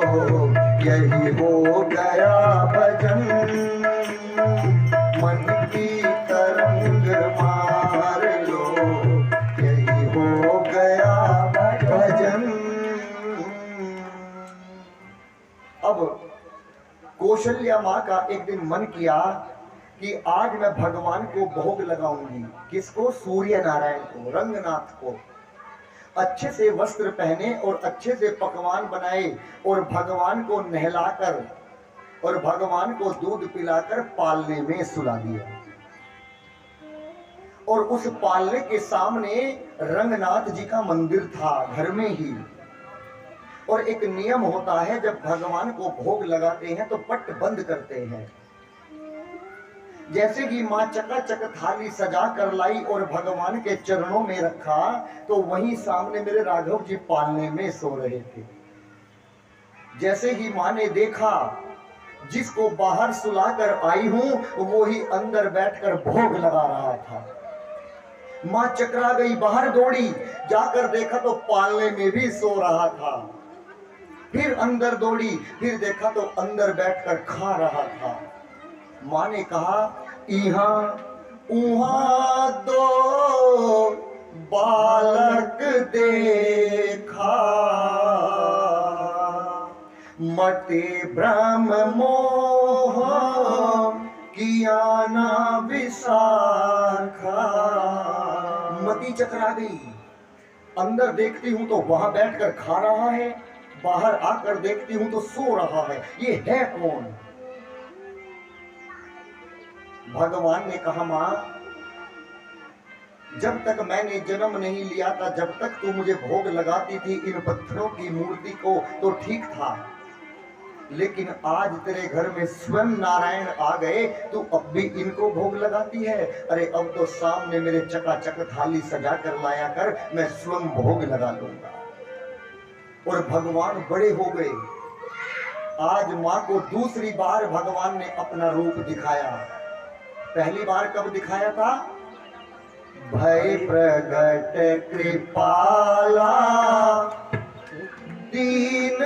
यही हो गया भजन। मन की तरंग मार लो, यही हो गया भजन। अब कौशल्या माँ का एक दिन मन किया कि आज मैं भगवान को भोग लगाऊंगी। किसको? सूर्य नारायण को, रंगनाथ को। अच्छे से वस्त्र पहने और अच्छे से पकवान बनाए और भगवान को नहलाकर और भगवान को दूध पिलाकर पालने में सुला दिया। और उस पालने के सामने रंगनाथ जी का मंदिर था घर में ही। और एक नियम होता है, जब भगवान को भोग लगाते हैं तो पट बंद करते हैं। जैसे कि माँ चकाचक थाली सजा कर लाई और भगवान के चरणों में रखा, तो वहीं सामने मेरे राघव जी पालने में सो रहे थे। जैसे ही माँ ने देखा, जिसको बाहर सुलाकर आई हूं वो ही अंदर बैठकर भोग लगा रहा था। माँ चकरा गई, बाहर दौड़ी, जाकर देखा तो पालने में भी सो रहा था। फिर अंदर दौड़ी, फिर देखा तो अंदर बैठकर खा रहा था। माँ ने कहा, इहाँ उहाँ दो बालक देखा, मते भ्रम मोह किया ना विसाखा। मती चकरा गई, अंदर देखती हूं तो वहां बैठकर खा रहा है, बाहर आकर देखती हूं तो सो रहा है, ये है कौन? भगवान ने कहा, मां, जब तक मैंने जन्म नहीं लिया था, जब तक तू मुझे भोग लगाती थी इन पत्थरों की मूर्ति को, तो ठीक था। लेकिन आज तेरे घर में स्वयं नारायण आ गए, तू अब भी इनको भोग लगाती है? अरे अब तो सामने मेरे चकाचक थाली सजा कर लाया कर, मैं स्वयं भोग लगा लूंगा। और भगवान बड़े हो गए। आज माँ को दूसरी बार भगवान ने अपना रूप दिखाया। पहली बार कब दिखाया था? भय प्रगट कृपाला दीन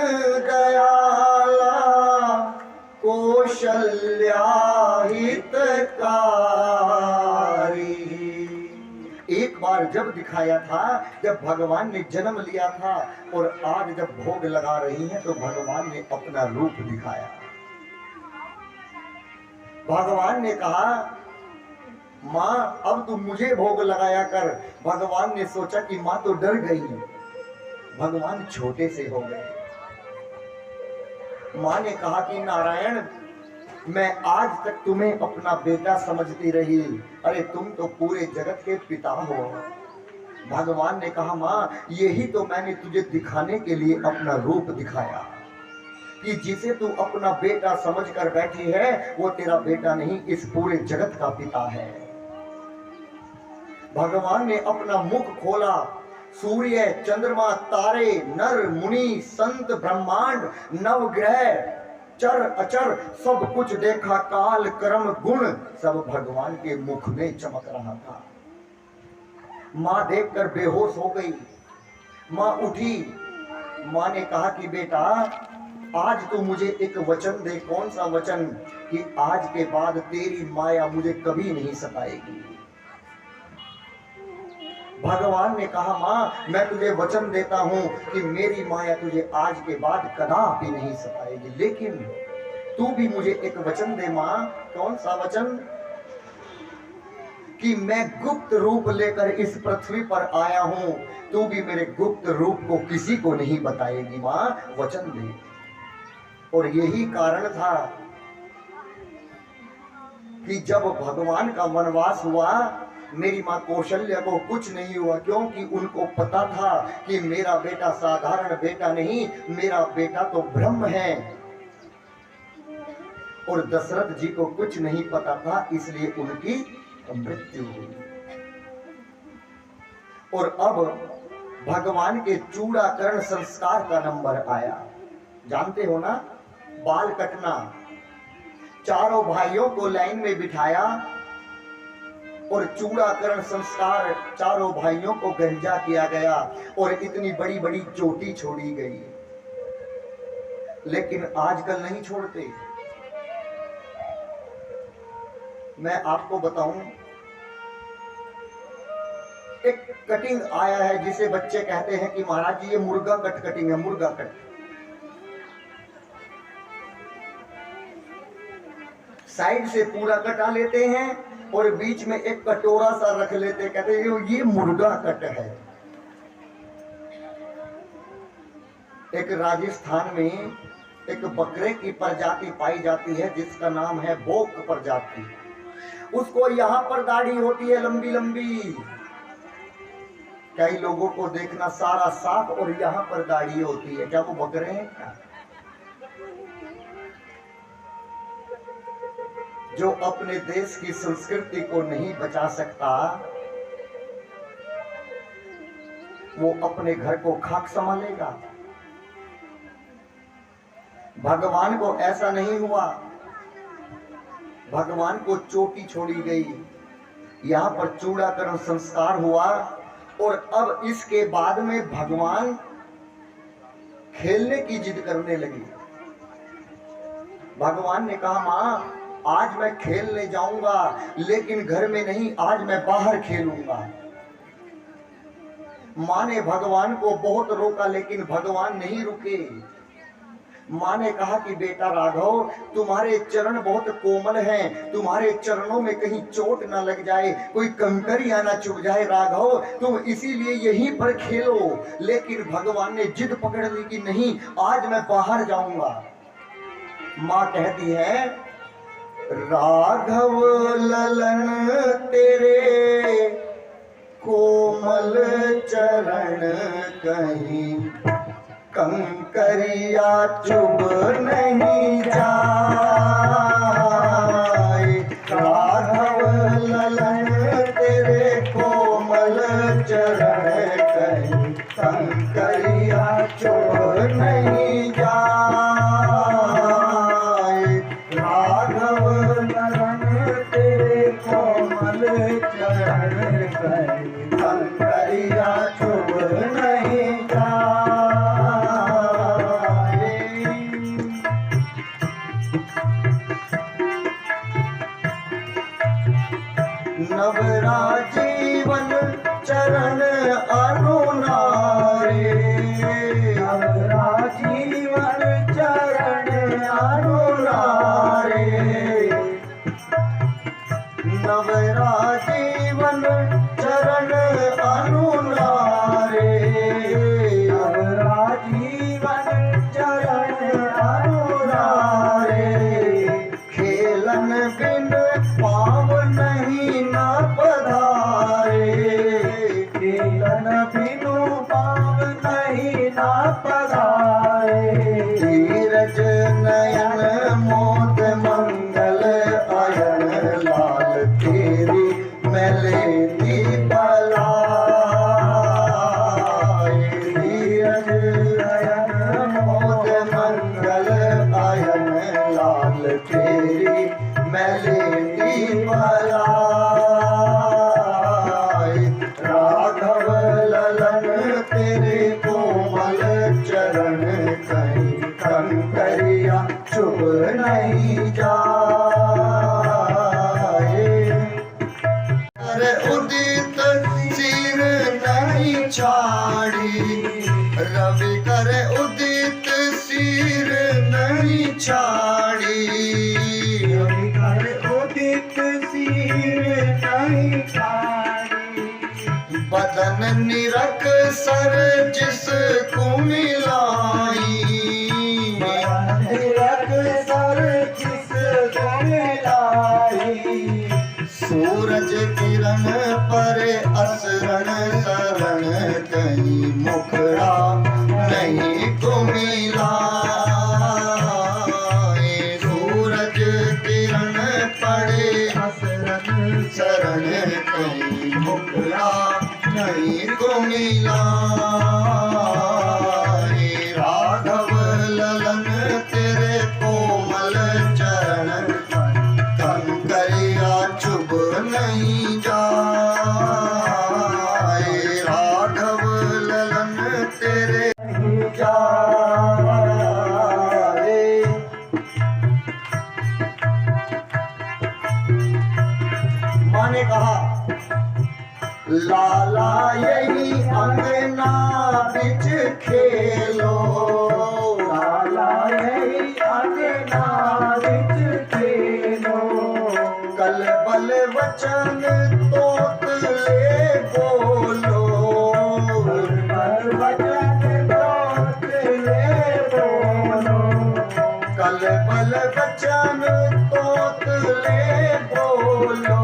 दयाला कौशल्या हितकारी। एक बार जब दिखाया था, जब भगवान ने जन्म लिया था, और आज जब भोग लगा रही हैं तो भगवान ने अपना रूप दिखाया। भगवान ने कहा, मां अब तू मुझे भोग लगाया कर। भगवान ने सोचा कि मां तो डर गई, भगवान छोटे से हो गए। मां ने कहा कि नारायण, मैं आज तक तुम्हें अपना बेटा समझती रही, अरे तुम तो पूरे जगत के पिता हो। भगवान ने कहा, मां यही तो मैंने तुझे दिखाने के लिए अपना रूप दिखाया, कि जिसे तू अपना बेटा समझकर बैठी है वो तेरा बेटा नहीं, इस पूरे जगत का पिता है। भगवान ने अपना मुख खोला, सूर्य चंद्रमा तारे नर मुनि संत ब्रह्मांड नवग्रह चर अचर सब कुछ देखा, काल कर्म गुण सब भगवान के मुख में चमक रहा था। मां देखकर बेहोश हो गई। मां उठी, मां ने कहा कि बेटा आज तू मुझे एक वचन दे। कौन सा वचन? कि आज के बाद तेरी माया मुझे कभी नहीं सताएगी। भगवान ने कहा, मां मैं तुझे वचन देता हूं कि मेरी माया तुझे आज के बाद कदापि नहीं सताएगी, लेकिन तू भी मुझे एक वचन दे मां। कौन सा वचन? कि मैं गुप्त रूप लेकर इस पृथ्वी पर आया हूं, तू भी मेरे गुप्त रूप को किसी को नहीं बताएगी मां, वचन दे। और यही कारण था कि जब भगवान का वनवास हुआ, मेरी मां कौशल्या को कुछ नहीं हुआ, क्योंकि उनको पता था कि मेरा बेटा साधारण बेटा नहीं, मेरा बेटा तो ब्रह्म है। और दशरथ जी को कुछ नहीं पता था, इसलिए उनकी मृत्यु हुई। और अब भगवान के चूड़ाकरण संस्कार का नंबर आया। जानते हो ना, बाल कटना। चारों भाइयों को लाइन में बिठाया और चूड़ाकरण संस्कार चारों भाइयों को गंजा किया गया और इतनी बड़ी बड़ी चोटी छोड़ी गई। लेकिन आजकल नहीं छोड़ते। मैं आपको बताऊं, एक कटिंग आया है जिसे बच्चे कहते हैं कि महाराज जी ये मुर्गा कट कटिंग है, मुर्गा कट। साइड से पूरा कटा लेते हैं और बीच में एक कटोरा सा रख लेते हैं, कहते हैं ये मुर्गा कट है। एक राजस्थान में एक बकरे की प्रजाति पाई जाती है जिसका नाम है बोक प्रजाति। उसको यहाँ पर दाढ़ी होती है लंबी लंबी। कई लोगों को देखना सारा साफ और यहाँ पर दाढ़ी होती है, क्या वो बकरे हैं क्या? जो अपने देश की संस्कृति को नहीं बचा सकता वो अपने घर को खाक संभालेगा। भगवान को ऐसा नहीं हुआ, भगवान को चोटी छोड़ी गई, यहाँ पर चूड़ाकरण संस्कार हुआ और अब इसके बाद में भगवान खेलने की जिद करने लगी। भगवान ने कहा मां आज मैं खेलने जाऊंगा लेकिन घर में नहीं, आज मैं बाहर खेलूंगा। मां ने भगवान को बहुत रोका लेकिन भगवान नहीं रुके। मां ने कहा कि बेटा राघव तुम्हारे चरण बहुत कोमल हैं, तुम्हारे चरणों में कहीं चोट ना लग जाए, कोई कंकर या ना चुभ जाए राघव, तुम इसीलिए यहीं पर खेलो। लेकिन भगवान ने जिद पकड़ ली कि नहीं आज मैं बाहर जाऊंगा। मां कहती है राघव ललन तेरे कोमल चरण कहीं कंकरिया चुभ नहीं जाए। राघव ललन तेरे कोमल चरण कहीं कंकरिया चुभ नहीं जाए। राघव ललन तेरे कोमल चरण कहीं कंकरिया चुभ नहीं जाए। नवराजीवन चरण अनुनारे, नवराजीवन चरण अनुनारे, नवराजीवन चरण अनुनारे, नवराजीवन चरण अनुनारे। खेलन बिन पाव नहीं ना पधारे, खेलन बिनु पाव नहीं ना पधारे। धीरज नयन मोद मंगल अयन लाल तेरी मैले दीपलाय। धीरज नयन मोद मंगल अयन लाल तेरी मैले दीपलाय। राघव ललन तेरे कोमल चरण कहीं कंकरिया चुभ नहीं जाए। अरे उदित सिर नहीं छाड़ी, रवि करे उदित सिर नहीं छाड़ी, रवि करे उदित सिर नहीं छाड़ी। बदन निरख सर जिसको मिलाई, बदन निरख सर जिसको मिलाई। सूरज किरण पर असरण शरण कहीं मुखड़ा नहीं को मिला। सूरज किरण पड़े असरण शरण कहीं मुखड़ा नहीं को मिला। राघव ललन तेरे कोमल चरण कंकरिया चुभ नहीं जाए। राघव ललन तेरे नहीं जाए। मां ने कहा लाला यही अंगना बिच खेलो, लाला यही अंगना बिच खेलो। कल बल वचन तोतले बोलो, कल वचन तोतले बोलो। कल बल वचन तोतले बोलो,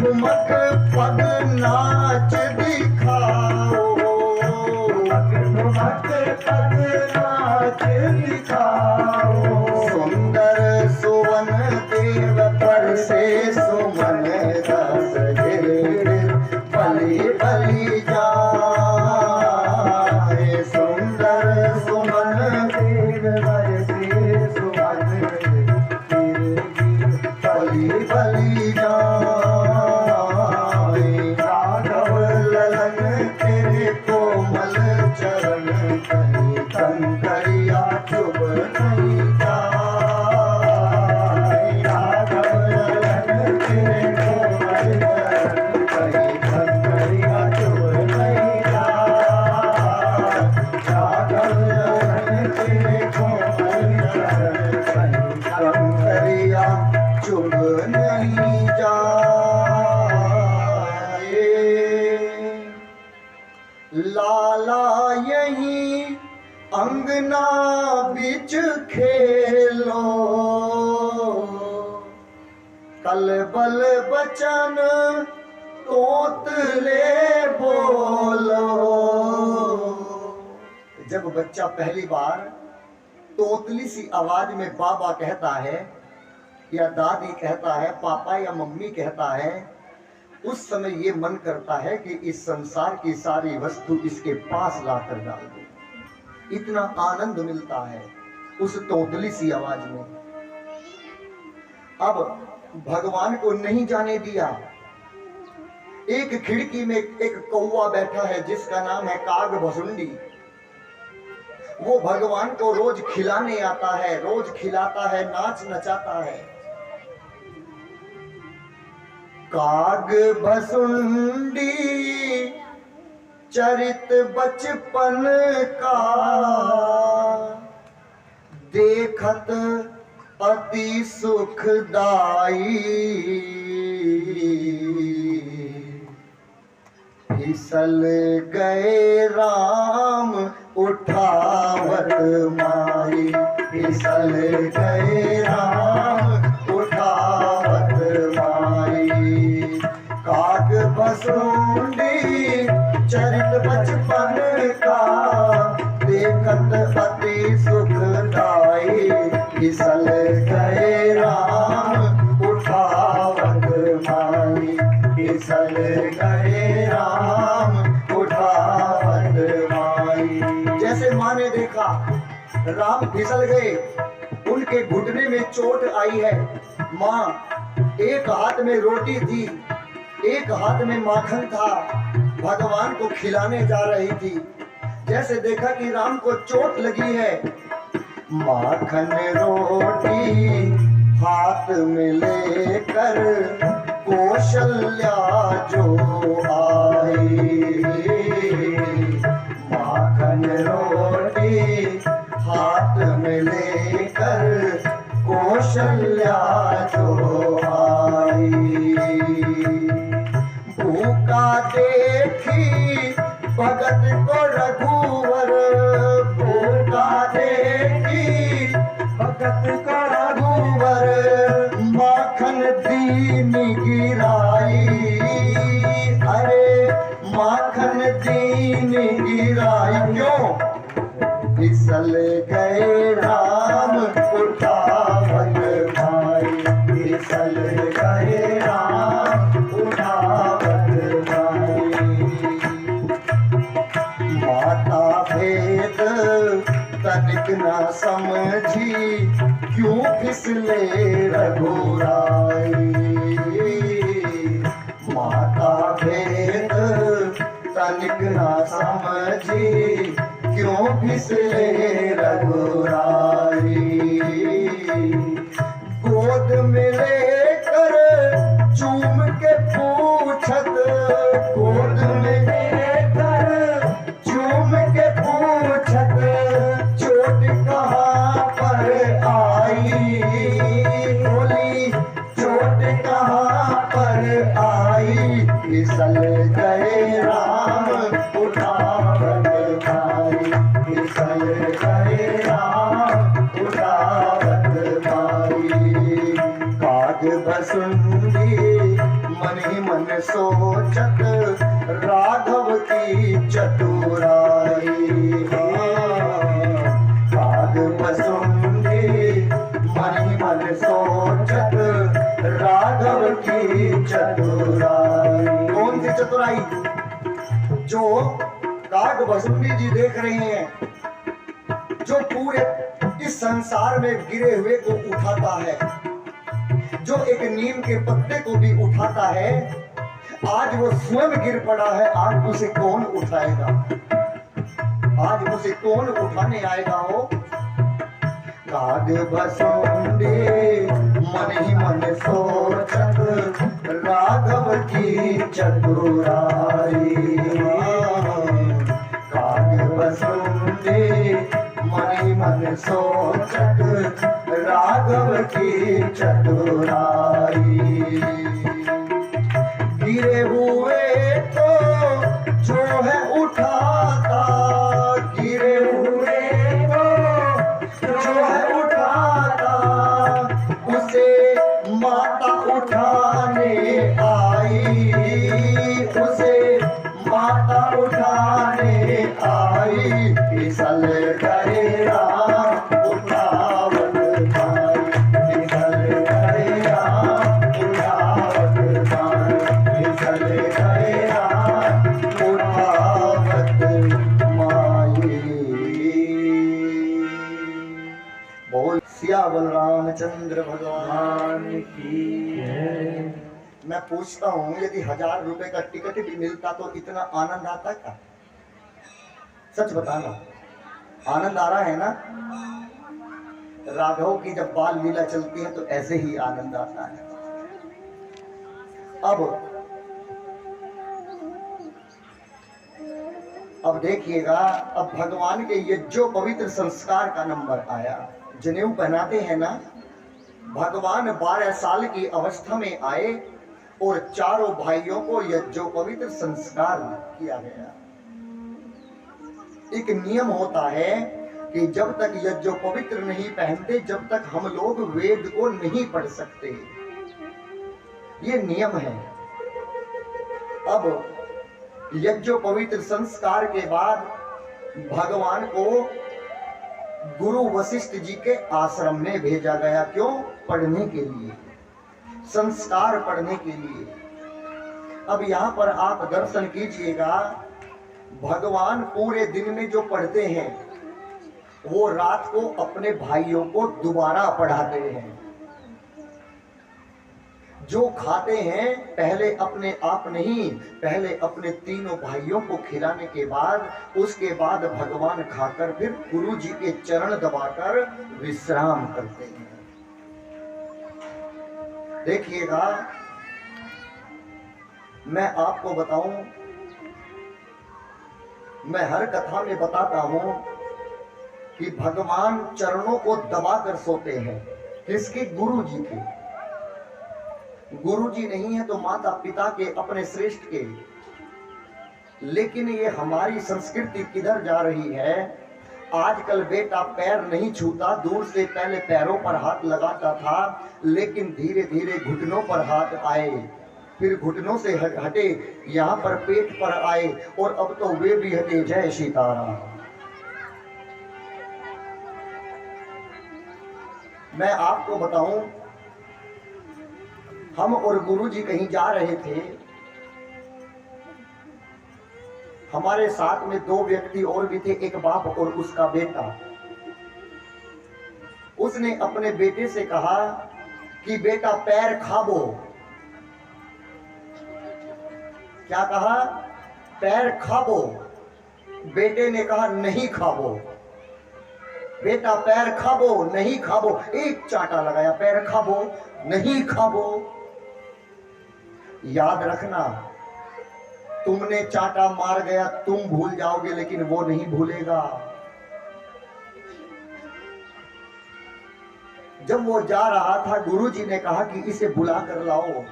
ठुमक पग नाच दिखाओ, ठुमक पग नाच दिखाओ। सुंदर सुवन देव पर से सुमन रस गिर बलि बलि जाए। सुंदर सुमन देव पर से सुमन बलि बलि जाए। राघव ललन तेरे कोमल चरण कहीं कंकरिया चुभ नहीं जाए। राघव ललन तेरे कोमल चरण कहीं कंकरिया चुभ नहीं जाए। राघव ललन तेरे कोमल चरण कहीं कंकरिया चुभ नहीं जाए। लाला यहीं अंगना बिच खेलो, कलबल बचन तोतले बोलो। जब बच्चा पहली बार तोतली सी आवाज में बाबा कहता है या दादी कहता है, पापा या मम्मी कहता है, उस समय ये मन करता है कि इस संसार की सारी वस्तु इसके पास लाकर डाल दो। इतना आनंद मिलता है उस तोतली सी आवाज में। अब भगवान को नहीं जाने दिया। एक खिड़की में एक कौवा बैठा है जिसका नाम है काग भसुंडी। वो भगवान को रोज खिलाने आता है, रोज खिलाता है, नाच नचाता है। काग भसुंडी चरित बचपन का, देखत अति सुखदाई। फिसल गए राम उठावत माई, फिसल गए राम उठावत माई। काग भसुंडी चरित बचपन का, देखत अति सुखदाई। फिसल गए राम उठावत माई, फिसल गए राम उठावत माई। जैसे माँ ने देखा राम फिसल गए, उनके घुटने में चोट आई है। माँ एक हाथ में रोटी थी, एक हाथ में माखन था, भगवान को खिलाने जा रही थी। जैसे देखा कि राम को चोट लगी है, माखन रोटी हाथ में लेकर कौशल्या जो आई। माखन रोटी हाथ में लेकर कौशल्या जो आई। भूखा देखी भगत को रघुवर, भूखा देखी भगत को रघुवर। माखन दीन गिराई, अरे माखन दीन गिराई। क्यों? फिसल गए राम उठावत माई, फिसल गए राम उठावत माई। माता भेद तनिक न समझी, क्यों फिसले रघुराई। माता भेद तनिक न समझी, क्यों फिसले रघुराई। गोद में लेकर चूम के पूछत, गोद में लेकर चूम के पूछत, चोट कहाँ पर आई। बोली चोट कहाँ पर आई। फिसल गए राम उठावत माई, फिसल गए राम उठावत माई। काग भसुंडी मन ही मन सोचत राघव की चतुराई। काग बसुंदी मन ही मन सोचत राघव की चतुराई। कौन सी चतुराई? जो काग बसुंदी जी देख रहे हैं, जो पूरे इस संसार में गिरे हुए को उठाता है, जो एक नीम के पत्ते को भी उठाता है, आज वो स्वयं गिर पड़ा है, आज उसे कौन उठाएगा? आज उसे कौन उठाने आएगा? हो काग बसुंदी मन ही मन सोचत राघव की चतुराई। काग बसुंदी मन ही मन सोचत राघव की चतुराई। गिरे हुए तो जो है उठाता, गिरे हुए तो जो है उठाता, उसे माता उठाने आई, उसे माता उठाने आई। फिसल गए राम उठावत पाई, फिसल गए राम उठावत पाई, फिसल गए राम उठावत माई। बोल सियावर रामचंद्र भगवान की जय। मैं पूछता हूँ, यदि 1000 रुपए का टिकट भी मिलता तो इतना आनंद आता क्या? सच बताना, आनंद आ रहा है ना? राघव की जब बाल लीला चलती है तो ऐसे ही आनंद आता है। अब देखिएगा, अब भगवान के ये जो पवित्र संस्कार का नंबर आया, जनेऊ पहनाते हैं ना, भगवान 12 साल की अवस्था में आए और चारों भाइयों को यह जो पवित्र संस्कार किया गया। एक नियम होता है कि जब तक यह जो पवित्र नहीं पहनते, जब तक हम लोग वेद को नहीं पढ़ सकते, ये नियम है। अब यह जो पवित्र संस्कार के बाद भगवान को गुरु वशिष्ठ जी के आश्रम में भेजा गया। क्यों? पढ़ने के लिए, संस्कार पढ़ने के लिए। अब यहाँ पर आप दर्शन कीजिएगा, भगवान पूरे दिन में जो पढ़ते हैं वो रात को अपने भाइयों को दोबारा पढ़ाते हैं। जो खाते हैं पहले अपने आप नहीं, पहले अपने तीनों भाइयों को खिलाने के बाद, उसके बाद भगवान खाकर फिर गुरु जी के चरण दबाकर विश्राम करते हैं। देखिएगा, मैं आपको बताऊं, मैं हर कथा में बताता हूं कि भगवान चरणों को दबाकर सोते हैं। किसके? गुरु जी के। गुरु जी नहीं है तो माता पिता के, अपने श्रेष्ठ के। लेकिन ये हमारी संस्कृति किधर जा रही है? आजकल बेटा पैर नहीं छूता, दूर से पहले पैरों पर हाथ लगाता था, लेकिन धीरे धीरे घुटनों पर हाथ आए, फिर घुटनों से हटे, यहाँ पर पेट पर आए, और अब तो वे भी हटे। जय सीताराम। मैं आपको बताऊं, हम और गुरुजी कहीं जा रहे थे, हमारे साथ में 2 व्यक्ति और भी थे, एक बाप और उसका बेटा। उसने अपने बेटे से कहा कि बेटा पैर खाबो। क्या कहा? पैर खाबो। बेटे ने कहा नहीं खाबो। बेटा पैर खाबो, नहीं खाबो, एक चांटा लगाया, पैर खाबो, नहीं खाबो। याद रखना, तुमने चांटा मार गया, तुम भूल जाओगे, लेकिन वो नहीं भूलेगा। जब वो जा रहा था, गुरुजी ने कहा कि इसे बुला कर लाओ।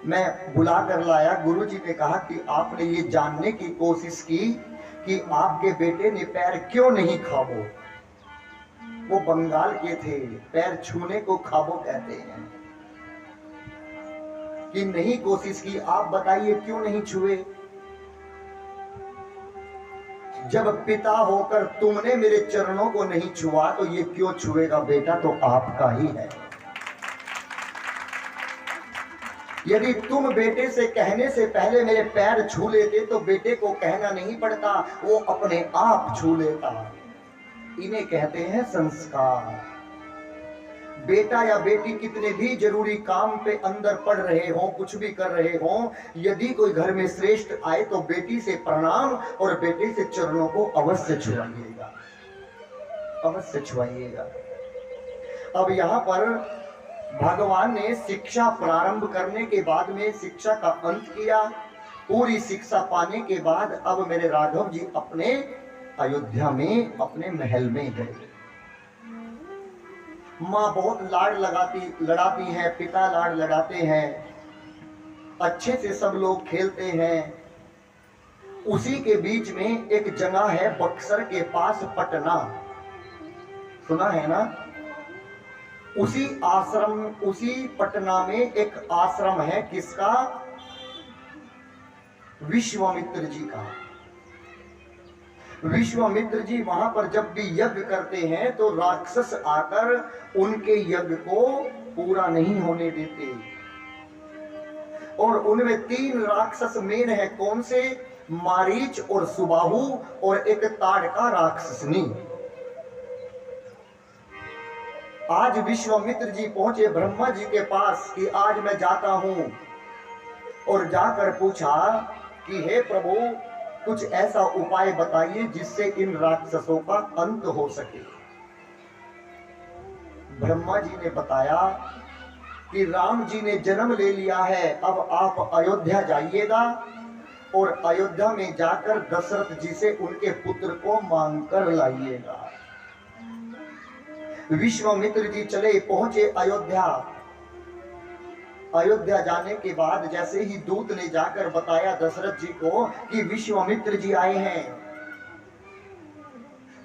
मैं बुला कर लाया। गुरुजी ने कहा कि आपने ये जानने की कोशिश की कि आपके बेटे ने पैर क्यों नहीं खाबो। वो बंगाल के थे, पैर छूने को खाबो कहते हैं। कि नहीं कोशिश की, आप बताइए क्यों नहीं छुए? जब पिता होकर तुमने मेरे चरणों को नहीं छुआ तो ये क्यों छुएगा? बेटा तो आपका ही है। यदि तुम बेटे से कहने से पहले मेरे पैर छू लेते तो बेटे को कहना नहीं पड़ता, वो अपने आप छू लेता। इन्हें कहते हैं संस्कार। बेटा या बेटी कितने भी जरूरी काम पे अंदर पढ़ रहे हो, कुछ भी कर रहे हो, यदि कोई घर में श्रेष्ठ आए तो बेटी से प्रणाम और बेटे से चरणों को अवश्य छुआइएगा, अवश्य छुआइएगा। अब यहाँ पर भगवान ने शिक्षा प्रारंभ करने के बाद में शिक्षा का अंत किया। पूरी शिक्षा पाने के बाद अब मेरे राघव जी अपने अयोध्या में अपने महल में गए। माँ बहुत लाड़ लड़ाती है, पिता लाड़ लड़ाते हैं, अच्छे से सब लोग खेलते हैं। उसी के बीच में एक जगह है बक्सर के पास पटना, सुना है ना? उसी आश्रम, उसी पटना में एक आश्रम है, किसका? विश्वामित्र जी का। विश्वामित्र जी वहां पर जब भी यज्ञ करते हैं तो राक्षस आकर उनके यज्ञ को पूरा नहीं होने देते, और उनमें 3 राक्षस मेन है। कौन से? मारीच और सुबाहु और एक ताड़का राक्षसनी। आज विश्वामित्र जी पहुंचे ब्रह्मा जी के पास कि आज मैं जाता हूं, और जाकर पूछा कि हे प्रभु कुछ ऐसा उपाय बताइए जिससे इन राक्षसों का अंत हो सके। ब्रह्मा जी ने बताया कि राम जी ने जन्म ले लिया है, अब आप अयोध्या जाइएगा और अयोध्या में जाकर दशरथ जी से उनके पुत्र को मांग कर लाइएगा। विश्वामित्र जी चले, पहुंचे अयोध्या। अयोध्या जाने के बाद जैसे ही दूत ने जाकर बताया दशरथ जी को कि विश्वामित्र जी आए हैं,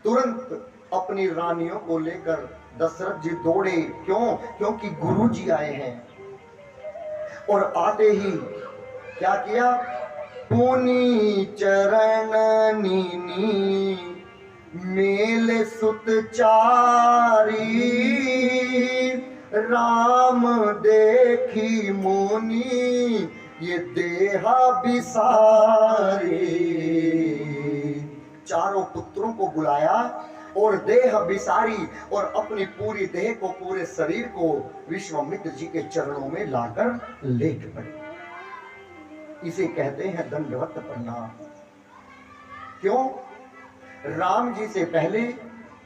तुरंत अपनी रानियों को लेकर दशरथ जी दौड़े। क्यों? क्योंकि गुरु जी आए हैं। और आते ही क्या किया? पुनी चरण नीनी मेल सुत चारी, राम देखी मुनि ये देहा बिसारी। चारों पुत्रों को बुलाया और देह बिसारी, और अपनी पूरी देह को, पूरे शरीर को विश्वामित्र जी के चरणों में लाकर लेट पड़े। इसे कहते हैं दंडवत प्रणाम। क्यों? राम जी से पहले,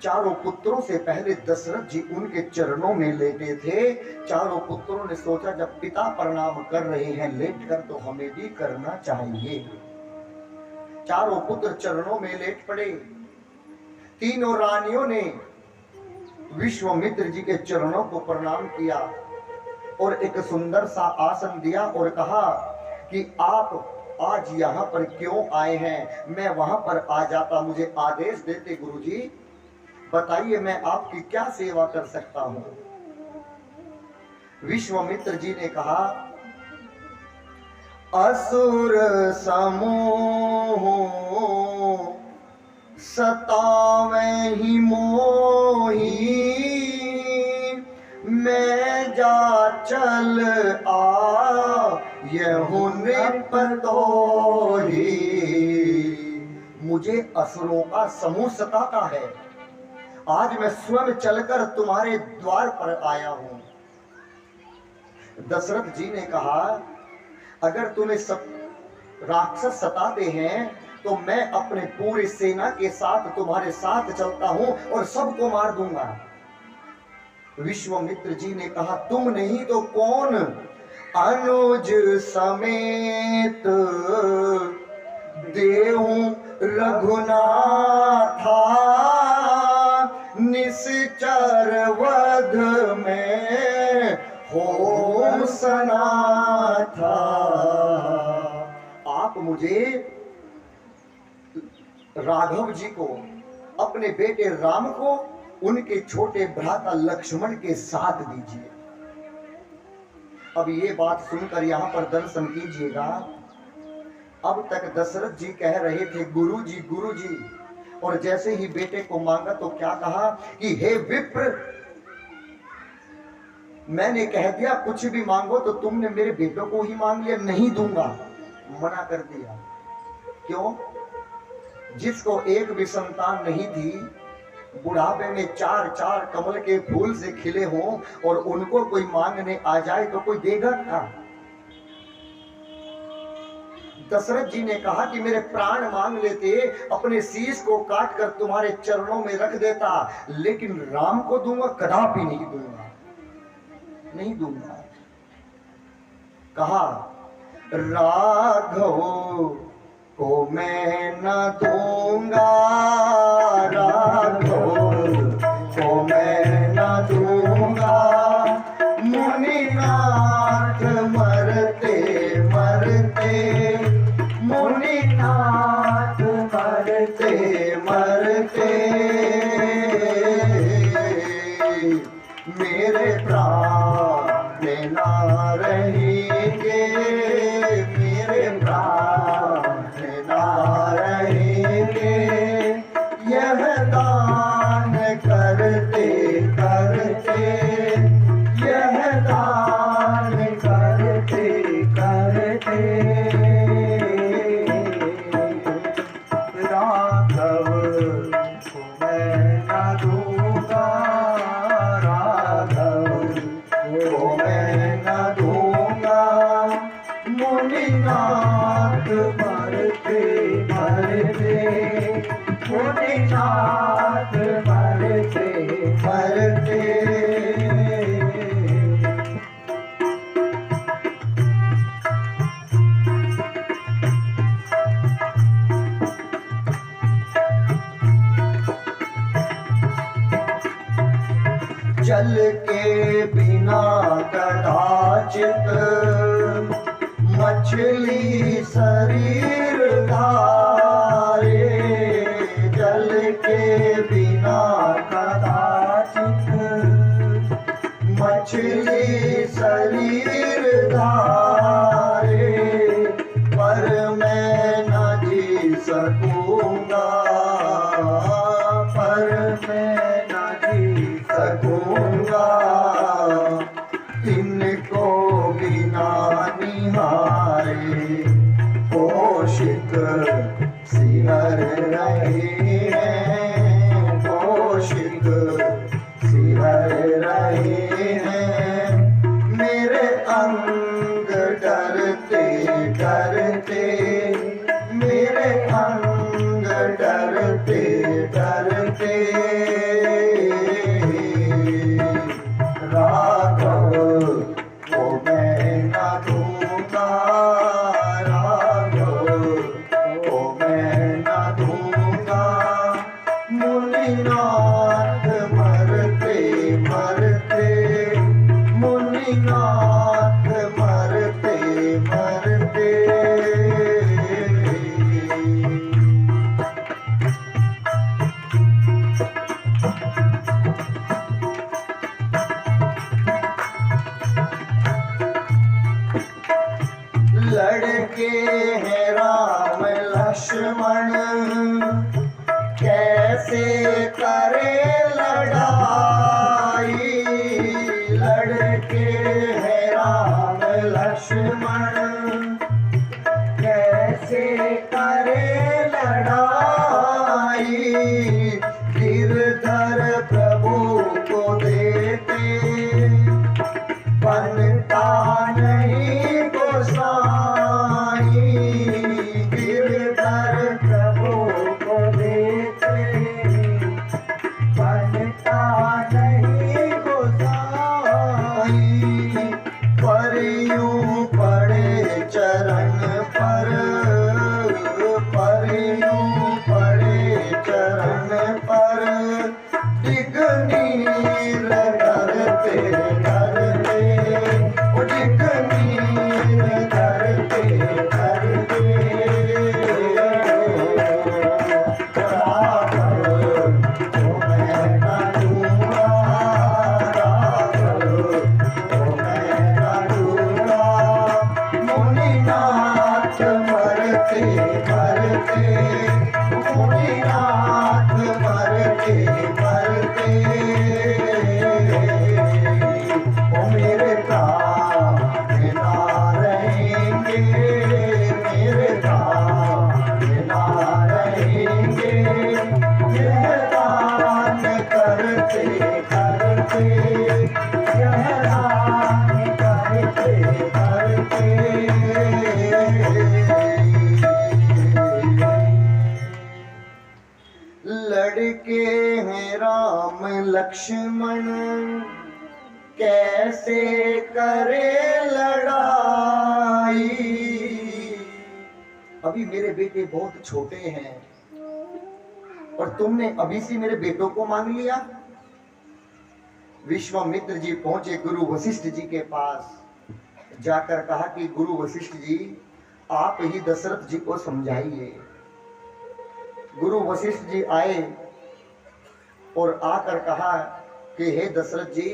चारों पुत्रों से पहले दशरथ जी उनके चरणों में लेटे थे। चारों पुत्रों ने सोचा जब पिता प्रणाम कर रहे हैं लेट कर तो हमें भी करना चाहिए। चारों पुत्र चरणों में लेट पड़े। तीनों रानियों ने विश्वामित्र जी के चरणों को प्रणाम किया और एक सुंदर सा आसन दिया और कहा कि आप आज यहाँ पर क्यों आए हैं? मैं वहां पर आ जाता, मुझे आदेश देते गुरुजी, बताइए मैं आपकी क्या सेवा कर सकता हूं? विश्वामित्र जी ने कहा, असुर समूह सतावे ही मोही, मैं जा चल आ यहु निपतोही। मुझे असुरों का समूह सताता है, आज मैं स्वयं चलकर तुम्हारे द्वार पर आया हूं। दशरथ जी ने कहा, अगर तुम्हें सब राक्षस सताते हैं तो मैं अपने पूरी सेना के साथ तुम्हारे साथ चलता हूं और सबको मार दूंगा। विश्वामित्र जी ने कहा, तुम नहीं तो कौन? अनुज समेत देहूं रघुनाथा, निश्चर वध में हो सनाथा। आप मुझे राघव जी को, अपने बेटे राम को, उनके छोटे भ्राता लक्ष्मण के साथ दीजिए। अब ये बात सुनकर यहाँ पर दर्शन कीजिएगा। अब तक दशरथ जी कह रहे थे गुरु जी गुरु जी, और जैसे ही बेटे को मांगा तो क्या कहा कि हे विप्र, मैंने कह दिया कुछ भी मांगो तो तुमने मेरे बेटों को ही मांग लिया, नहीं दूंगा, मना कर दिया। क्यों? जिसको एक भी संतान नहीं थी, बुढ़ापे में चार चार कमल के फूल से खिले हों और उनको कोई मांगने आ जाए तो कोई देगा क्या? दशरथ जी ने कहा कि मेरे प्राण मांग लेते, अपने शीश को काट कर तुम्हारे चरणों में रख देता, लेकिन राम को दूंगा कदापि नहीं दूंगा, नहीं दूंगा। कहा राघव को मैं न दूंगा, राघव को मैं न दूंगा, मुनिनाथ मरते मरते, मुनिनाथ मरते मरते, मेरे प्राण ना रहेंगे, मेरे प्राण ना रहेंगे, यह दान करते करते, यह दान करते करते, राघव को मैं न दूंगा, राघव को मैं न दूंगा, मुनिनाथ मरते मरते, मुनिनाथ मरते मरते। जल के बिना कदाचित मछली शरीर धारे, जल के बिना कदाचित मछली शरीर धारे, पर मैं न जी सकूंगा, पर मैं न जी सकूंगा, इनको बिना निहारे पोषित सिहर रहे हैं, पोषित सिहर रहे हैं, मेरे अंग डरते डरते, मेरे अंग डरते डरते, राघव को मैं न दूंगा, राघव को मैं न दूंगा, मुनिनाथ मरते मरते, मुनिनाथ मरते मरते। लड़के हैं राम लक्ष्मण, कैसे करे लड़ाई, लड़के हैं राम लक्ष्मण, कैसे करे लड़ाई, गिरधर प्रभु को देते, बनता नहीं गोसाई, गिरधर प्रभु को देते, बनता नहीं गोसाई, पर यूं पड़े लक्ष्मण कैसे करे लड़ाई। अभी मेरे बेटे बहुत छोटे हैं और तुमने अभी से मेरे बेटों को मांग लिया। विश्वामित्र जी पहुंचे गुरु वशिष्ठ जी के पास, जाकर कहा कि गुरु वशिष्ठ जी आप ही दशरथ जी को समझाइए। गुरु वशिष्ठ जी आए और आकर कहा कि हे दशरथ जी,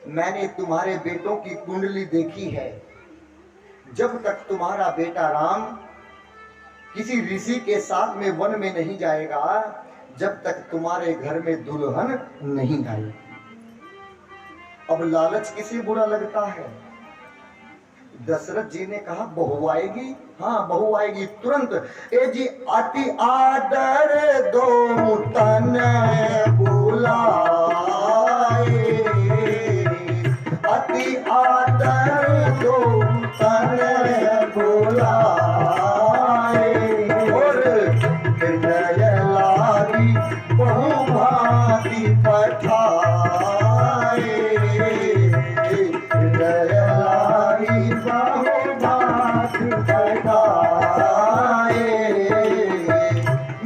मैंने तुम्हारे बेटों की कुंडली देखी है। जब तक तुम्हारा बेटा राम किसी ऋषि के साथ में वन में नहीं जाएगा, जब तक तुम्हारे घर में दुल्हन नहीं आएगी। अब लालच किसे बुरा लगता है? दशरथ जी ने कहा बहू आएगी, हाँ बहू आएगी तुरंत। ए जी अति आदर दो तन बुलाए, अति आदर दो तन बुलाए, और हृदय लागी बहु भांति पठाए, हृदय लागी बहु भांति पठाए।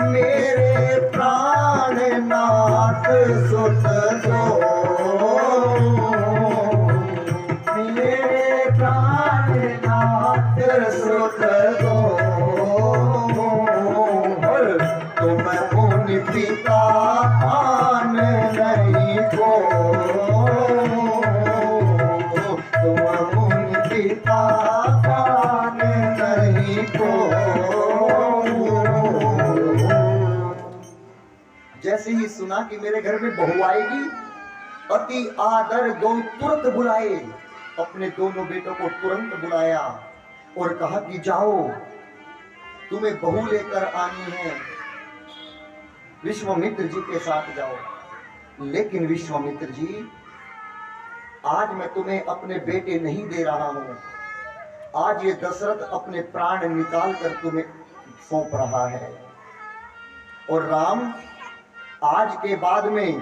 मेरे प्राणनाथ सुत दो, मेरे प्राणनाथ सुत दो, तुम मुनि पिता आन नहीं को, तुम मुनि पिता आन नहीं को। जैसे ही सुना कि मेरे घर में बहू आएगी, अति आदर दो तुरंत बुलाए, अपने दोनों बेटों को तुरंत बुलाया और कहा कि जाओ तुम्हें बहू लेकर आनी है, विश्वामित्र जी के साथ जाओ। लेकिन विश्वामित्र जी, आज मैं तुम्हें अपने बेटे नहीं दे रहा हूं, आज ये दशरथ अपने प्राण निकाल कर तुम्हें सौंप रहा है। और राम, आज के बाद में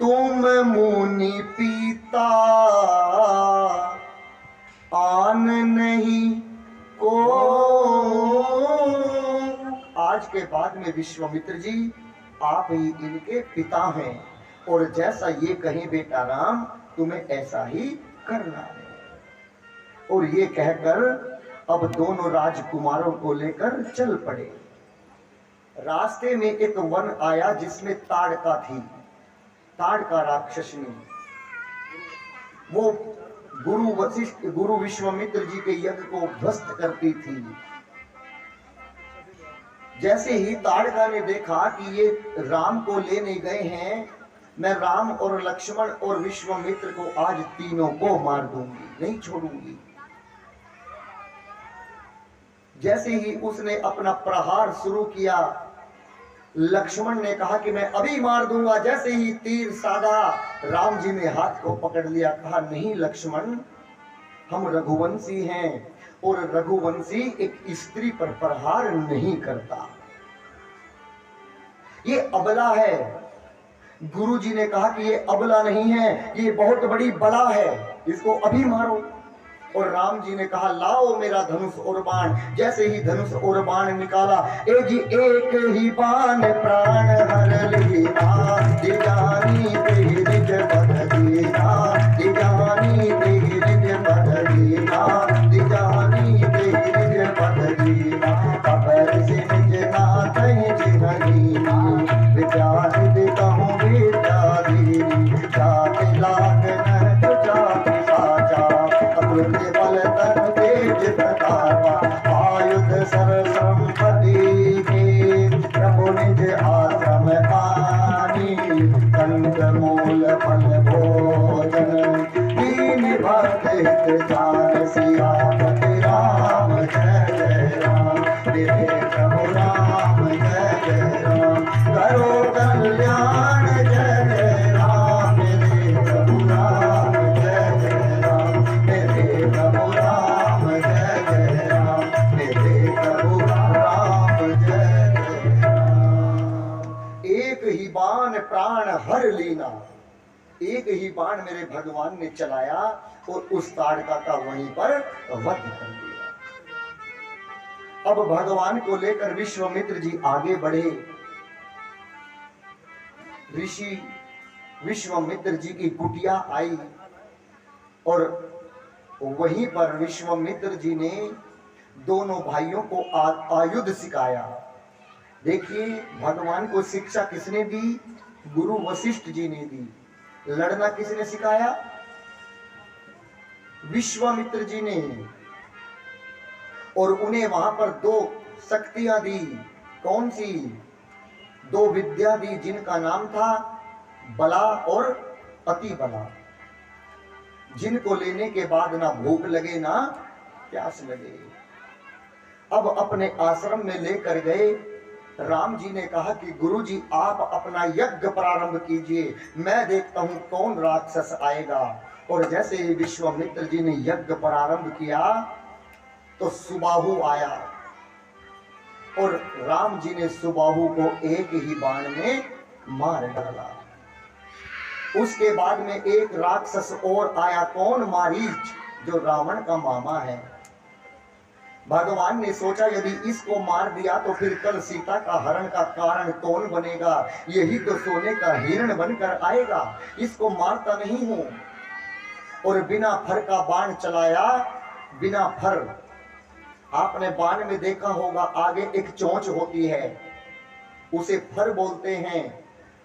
तुम मुनि पिता आन नहीं को, आज के बाद में विश्वामित्र जी आप ही इनके पिता हैं, और जैसा ये कहें बेटा राम, तुम्हें ऐसा ही करना है। और ये कहकर अब दोनों राजकुमारों को लेकर चल पड़े। रास्ते में एक वन आया जिसमें ताड़का थी, ताड़का राक्षसनी। वो गुरु विश्वामित्र जी के यज्ञ को ध्वस्त करती थी। जैसे ही ताड़का ने देखा कि ये राम को लेने गए हैं, मैं राम और लक्ष्मण और विश्वामित्र को आज तीनों को मार दूंगी, नहीं छोड़ूंगी। जैसे ही उसने अपना प्रहार शुरू किया, लक्ष्मण ने कहा कि मैं अभी मार दूंगा। जैसे ही तीर साधा, राम जी ने हाथ को पकड़ लिया, कहा नहीं लक्ष्मण, हम रघुवंशी हैं और रघुवंशी एक स्त्री पर प्रहार नहीं करता, ये अबला है। गुरु जी ने कहा कि ये अबला नहीं है, ये बहुत बड़ी बला है, इसको अभी मारो। और राम जी ने कहा लाओ मेरा धनुष और बाण। जैसे ही धनुष और बाण निकाला, ए जी एक ही बाण प्राण हर लीना, दिजानी तेरी निज बद दीना, दिजानी तेरी निज बद दीना, दिजानी तेरी निज बद दीना, खबर से निज नाथ जिहरीना, विद्याधि कहूँ विद्याधीनी, जाति लाग न तो जाति साचा, अतुल्य बल तन तेज प्रतापा, आयुध सर्व संपत्ति के, प्रभु निज आश्रम आनी, कंद मूल फल भोजन, दीन भक्त हित जान, सियापति राम जय जय राम, मेरे प्रभु राम जय जय राम, करो कल्याण जय जय राम, मेरे प्रभु राम जय जय राम, मेरे प्रभु राम जय जय राम, मेरे प्रभु राम जय जय राम। एक ही बाण प्राण हर भर लीना। एक ही बाण मेरे भगवान ने चलाया और उस ताड़का का वहीं पर वध कर दिया। अब भगवान को लेकर विश्वामित्र जी आगे बढ़े। ऋषि विश्वामित्र जी की कुटिया आई और वहीं पर विश्वामित्र जी ने दोनों भाइयों को आयुध सिखाया। देखिए, भगवान को शिक्षा किसने दी? गुरु वशिष्ठ जी ने दी। लड़ना किसने सिखाया? विश्वामित्र जी ने। और उन्हें वहां पर दो शक्तियां दी। कौन सी? दो विद्या दी, जिनका नाम था बला और अति बला, जिनको लेने के बाद ना भूख लगे ना प्यास लगे। अब अपने आश्रम में लेकर गए। राम जी ने कहा कि गुरु जी, आप अपना यज्ञ प्रारंभ कीजिए, मैं देखता हूं कौन राक्षस आएगा। और जैसे ही विश्वामित्र जी ने यज्ञ प्रारंभ किया तो सुबाहु आया और राम जी ने सुबाहु को एक ही बाण में मार डाला। उसके बाद में एक राक्षस और आया। कौन? मारीच, जो रावण का मामा है। भगवान ने सोचा यदि इसको मार दिया तो फिर कल सीता का हरण का कारण कौन बनेगा? यही तो सोने का हिरण बनकर आएगा। इसको मारता नहीं हूं। और बिना फर का बाण चलाया। बिना फर, आपने बाण में देखा होगा आगे एक चोंच होती है, उसे फर बोलते हैं।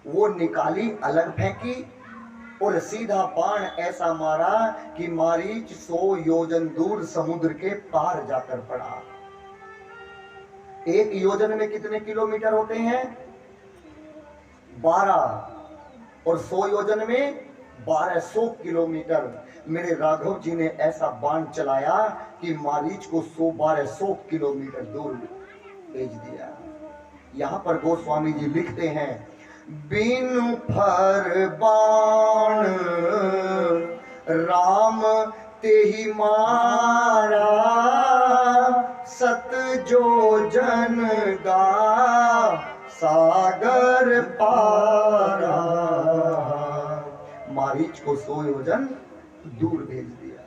वो निकाली, अलग फेंकी और सीधा बाण ऐसा मारा कि मारीच 100 योजन दूर समुद्र के पार जाकर पड़ा। एक योजन में कितने किलोमीटर होते हैं? 12। और 100 योजन में 1200 किलोमीटर। मेरे राघव जी ने ऐसा बाण चलाया कि मारीच को 1200 किलोमीटर दूर भेज दिया। यहां पर गोस्वामी जी लिखते हैं, बिनु फर बाण राम तेहि मारा, सत जो जन गा सागर पारा। मारीच को 100 योजन दूर भेज दिया।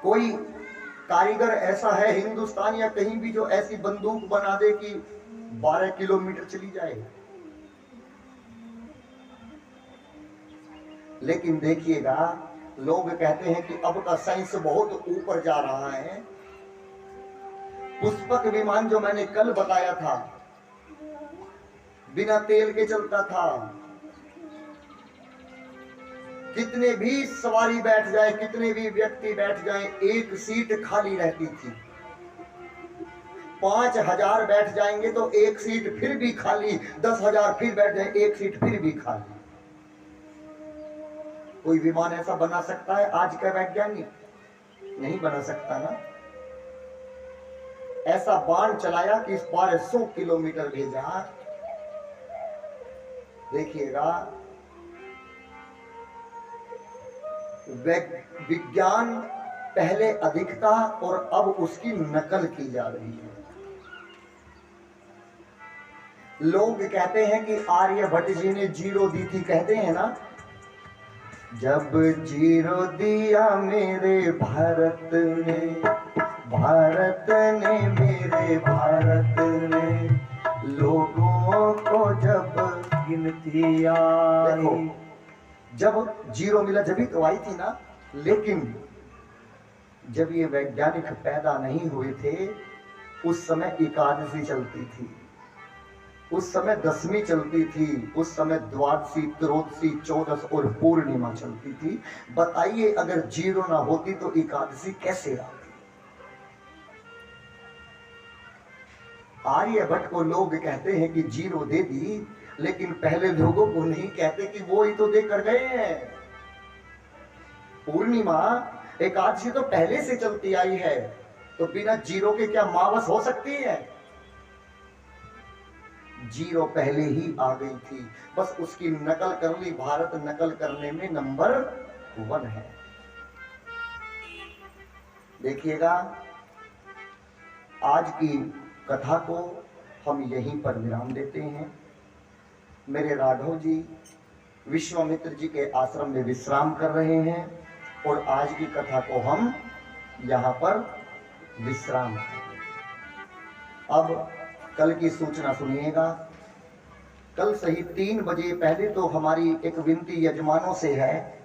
कोई कारीगर ऐसा है हिंदुस्तान या कहीं भी जो ऐसी बंदूक बना दे कि 12 किलोमीटर चली जाए? लेकिन देखिएगा, लोग कहते हैं कि अब का साइंस बहुत ऊपर जा रहा है। पुष्पक विमान जो मैंने कल बताया था, बिना तेल के चलता था। कितने भी सवारी बैठ जाए, कितने भी व्यक्ति बैठ जाए, एक सीट खाली रहती थी। 5000 बैठ जाएंगे तो एक सीट फिर भी खाली, 10,000 फिर बैठ जाए, एक सीट फिर भी खाली। कोई विमान ऐसा बना सकता है आज का वैज्ञानिक? नहीं बना सकता ना। ऐसा बाण चलाया कि 1200 किलोमीटर भेजा। देखिएगा, विज्ञान पहले अधिक था और अब उसकी नकल की जा रही है। लोग कहते हैं कि आर्यभट्ट जी ने जीरो दी थी, कहते हैं ना, जब जीरो दिया मेरे भारत ने, भारत ने मेरे भारत ने, लोगों को जब गिनती आई। जब जीरो मिला जब ही तो आई थी ना। लेकिन जब ये वैज्ञानिक पैदा नहीं हुए थे, उस समय एकादशी चलती थी, उस समय दशमी चलती थी, उस समय द्वादशी, त्रयोदशी, चौदस और पूर्णिमा चलती थी। बताइए, अगर जीरो ना होती तो एकादशी कैसे आती? आर्यभट्ट को लोग कहते हैं कि जीरो दे दी, लेकिन पहले लोगों को नहीं कहते कि वो ही तो देकर गए हैं। पूर्णिमा, एकादशी तो पहले से चलती आई है, तो बिना जीरो के क्या मावस हो सकती है? जीरो पहले ही आ गई थी, बस उसकी नकल कर ली। भारत नकल करने में नंबर 1 है। देखिएगा, आज की कथा को हम यहीं पर विराम देते हैं। मेरे राघव जी विश्वामित्र जी के आश्रम में विश्राम कर रहे हैं और आज की कथा को हम यहाँ पर विश्राम करें। अब कल की सूचना सुनिएगा। कल सही 3 बजे, पहले तो हमारी एक विनती यजमानों से है